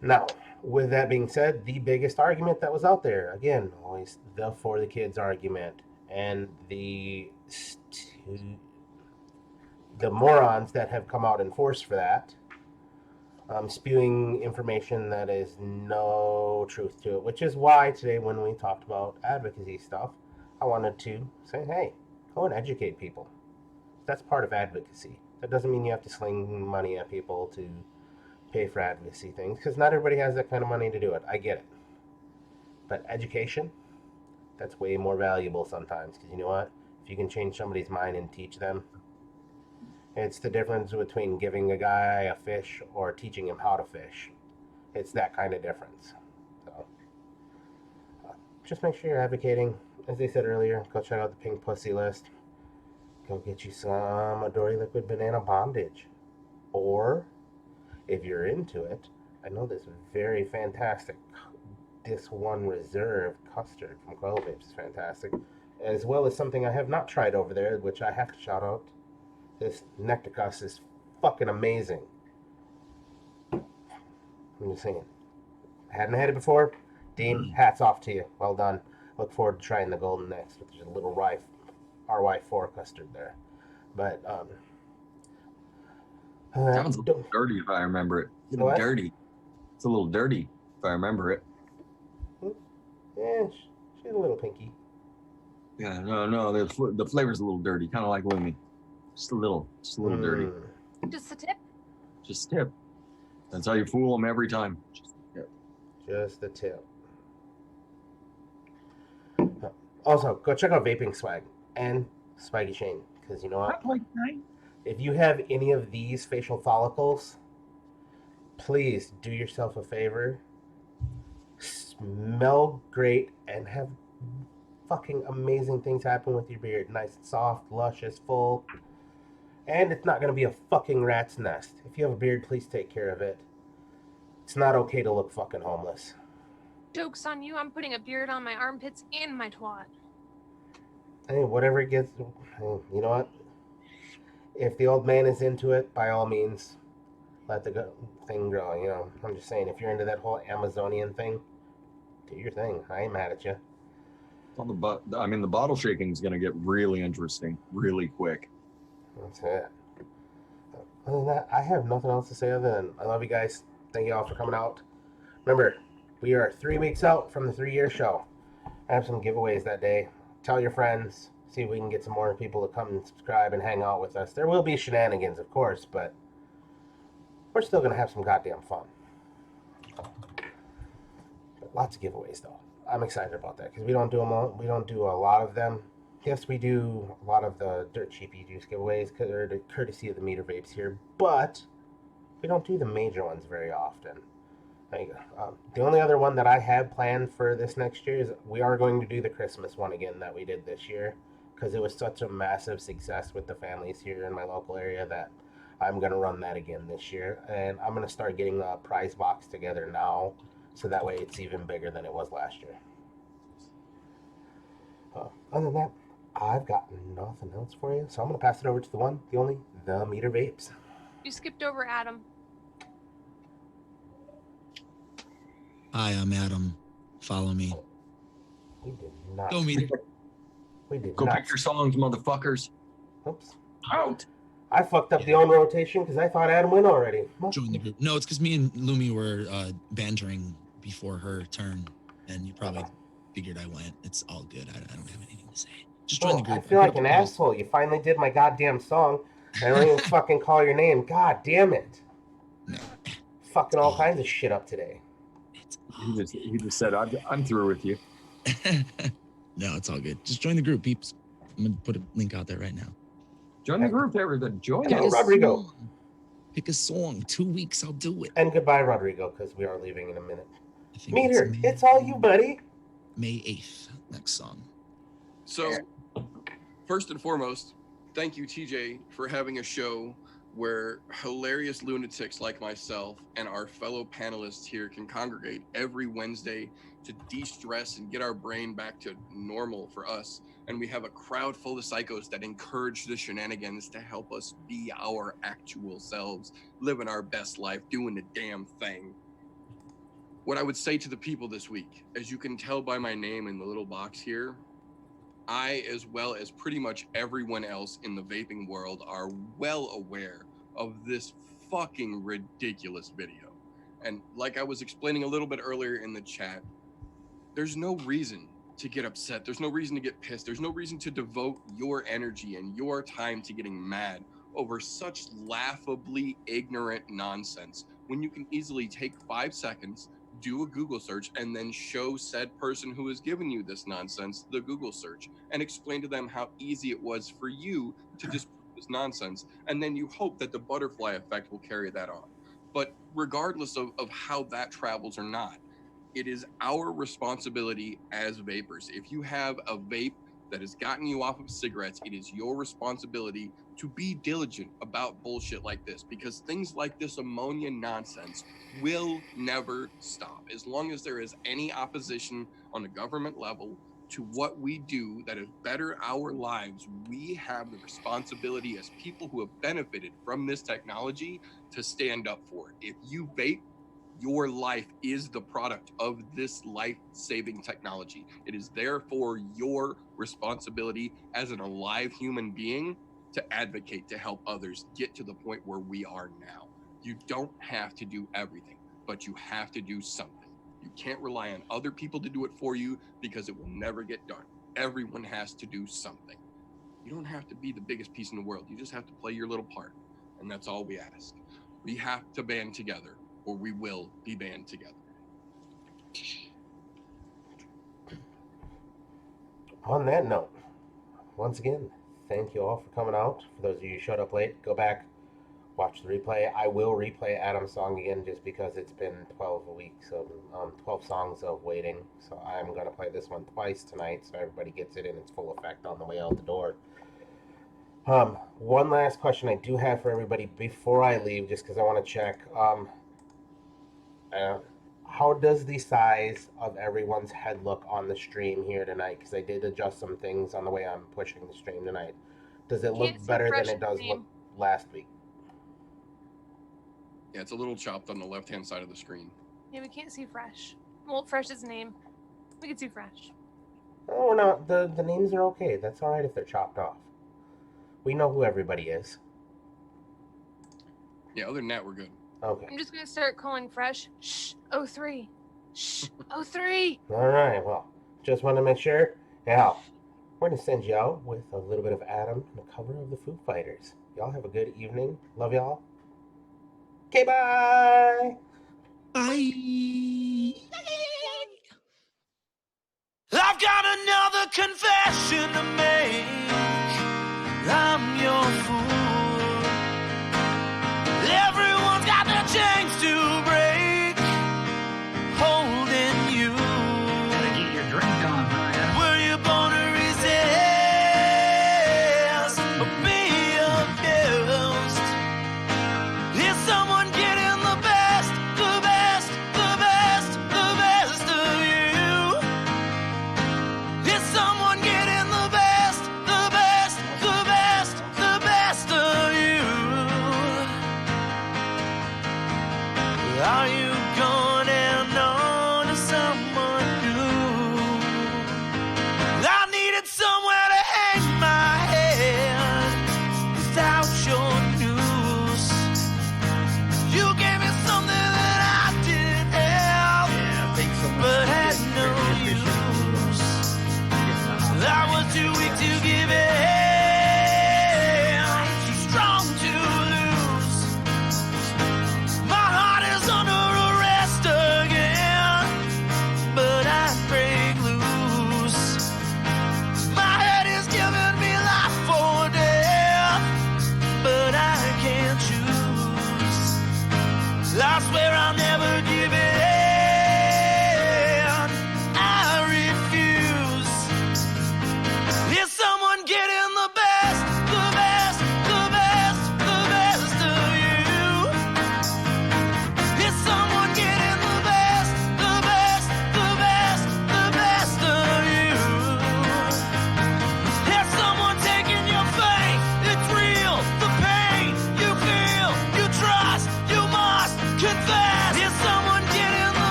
Now, with that being said, the biggest argument that was out there, again, always the for the kids argument, and the morons that have come out in force for that, spewing information that is no truth to it, which is why today when we talked about advocacy stuff, I wanted to say, hey, go and educate people. That's part of advocacy. That doesn't mean you have to sling money at people to pay for advocacy things, because not everybody has that kind of money to do it. I get it. But education, that's way more valuable sometimes, because you know what? If you can change somebody's mind and teach them, it's the difference between giving a guy a fish or teaching him how to fish. It's that kind of difference. So, just make sure you're advocating. As they said earlier, go check out the Pink Pussy list. Go get you some Adore Liquid Banana Bondage. Or, if you're into it, I know this very fantastic This One Reserve custard from Coil Vapes is fantastic. as well as something I have not tried over there, which I have to shout out. This Necticus is fucking amazing. I'm just saying. I hadn't had it before. Dean, hats off to you. Well done. Look forward to trying the golden next with just a little RY4 custard there. But Sounds a little dirty if I remember it. It's a little What? dirty. It's a little dirty if I remember it. yeah, she's a little pinky. Yeah, no, the flavor's a little dirty, kind of like Lumi. Just a little dirty. Just a tip. Just tip. That's how you fool them every time. Just tip. Just the tip. Also, go check out Vaping Swag and Spidey Chain, because you know what? If you have any of these facial follicles, please do yourself a favor. Smell great and have fucking amazing things happen with your beard. Nice and soft, luscious, full. And it's not going to be a fucking rat's nest. If you have a beard, please take care of it. It's not okay to look fucking homeless. Joke's on you. I'm putting a beard on my armpits and my twat. Hey, whatever it gets, you know what? If the old man is into it, by all means, let the thing grow. You know, I'm just saying, if you're into that whole Amazonian thing, do your thing. I ain't mad at you. On the bottle shaking is going to get really interesting really quick. That's it. Other than that, I have nothing else to say other than I love you guys. Thank you all for coming out. Remember, we are 3 weeks out from the 3-year show. I have some giveaways that day. Tell your friends. See if we can get some more people to come and subscribe and hang out with us. There will be shenanigans, of course, but we're still going to have some goddamn fun. But lots of giveaways, though. I'm excited about that because we don't do them all. We don't do a lot of them. Yes, we do a lot of the Dirt Cheapy Juice giveaways courtesy of the meter vapes here, but we don't do the major ones very often. There you go. The only other one that I have planned for this next year is we are going to do the Christmas one again that we did this year because it was such a massive success with the families here in my local area that I'm going to run that again this year. And I'm going to start getting a prize box together now so that way it's even bigger than it was last year. Other than that, I've got nothing else for you, so I'm going to pass it over to the one, the only, the Meter Vapes. You skipped over Adam. Hi, I'm Adam. Follow me. We did not. Go Meter. We did Go not. pick your songs, motherfuckers. Oops. Out. I fucked up the on rotation because I thought Adam went already. Join the group. No, it's because me and Lumi were bantering before her turn, and you probably figured I went. It's all good. I don't have anything to say. Just join the group. I feel like an asshole. You finally did my goddamn song. I don't even fucking call your name. God damn it. No. Fucking all kinds of shit up today. He just said, I'm through with you. No, it's all good. Just join the group, peeps. I'm going to put a link out there right now. Join the group, everybody. Join Pick us. Rodrigo. Pick a song. 2 weeks, I'll do it. And goodbye, Rodrigo, because we are leaving in a minute. I think Meter, it's all you, buddy. May 8th, next song. So, first and foremost, thank you, TJ, for having a show where hilarious lunatics like myself and our fellow panelists here can congregate every Wednesday to de-stress and get our brain back to normal for us. And we have a crowd full of psychos that encourage the shenanigans to help us be our actual selves, living our best life, doing the damn thing. What I would say to the people this week, as you can tell by my name in the little box here, I, as well as pretty much everyone else in the vaping world, are well aware of this fucking ridiculous video. And like I was explaining a little bit earlier in the chat, there's no reason to get upset. There's no reason to get pissed. There's no reason to devote your energy and your time to getting mad over such laughably ignorant nonsense when you can easily take 5 seconds, do a Google search, and then show said person who is giving you this nonsense the Google search and explain to them how easy it was for you to just this nonsense, and then you hope that the butterfly effect will carry that on. But regardless of how that travels or not, it is our responsibility as vapors. If you have a vape that has gotten you off of cigarettes, it is your responsibility to be diligent about bullshit like this, because things like this ammonia nonsense will never stop. As long as there is any opposition on the government level, to what we do that is better our lives, we have the responsibility as people who have benefited from this technology to stand up for it. If you vape, your life is the product of this life-saving technology. It is therefore your responsibility as an alive human being to advocate to help others get to the point where we are now. You don't have to do everything, but you have to do something. You can't rely on other people to do it for you because it will never get done. Everyone has to do something. You don't have to be the biggest piece in the world. You just have to play your little part. And that's all we ask. We have to band together, or we will be banned together. On that note, once again, thank you all for coming out. For those of you who showed up late, go back, watch the replay. I will replay Adam's song again just because it's been 12 weeks of 12 songs of waiting. So I'm going to play this one twice tonight so everybody gets it in its full effect on the way out the door. One last question I do have for everybody before I leave, just because I want to check. How does the size of everyone's head look on the stream here tonight? Because I did adjust some things on the way I'm pushing the stream tonight. Does it look Can't see better than Fresh's it does name. look last week? Yeah, it's a little chopped on the left-hand side of the screen. Yeah, we can't see Fresh. Well, Fresh's name. We can see Fresh. Oh, we're not. The names are okay. That's all right if they're chopped off. We know who everybody is. Yeah, other than that, we're good. Okay. I'm just gonna start calling Fresh. Shh. 03. Shh. 03. All right. Well, just want to make sure. Yeah, we're gonna send you out with a little bit of Adam and a cover of the Foo Fighters. Y'all have a good evening. Love y'all. Okay, bye. Bye. I've got another confession to make.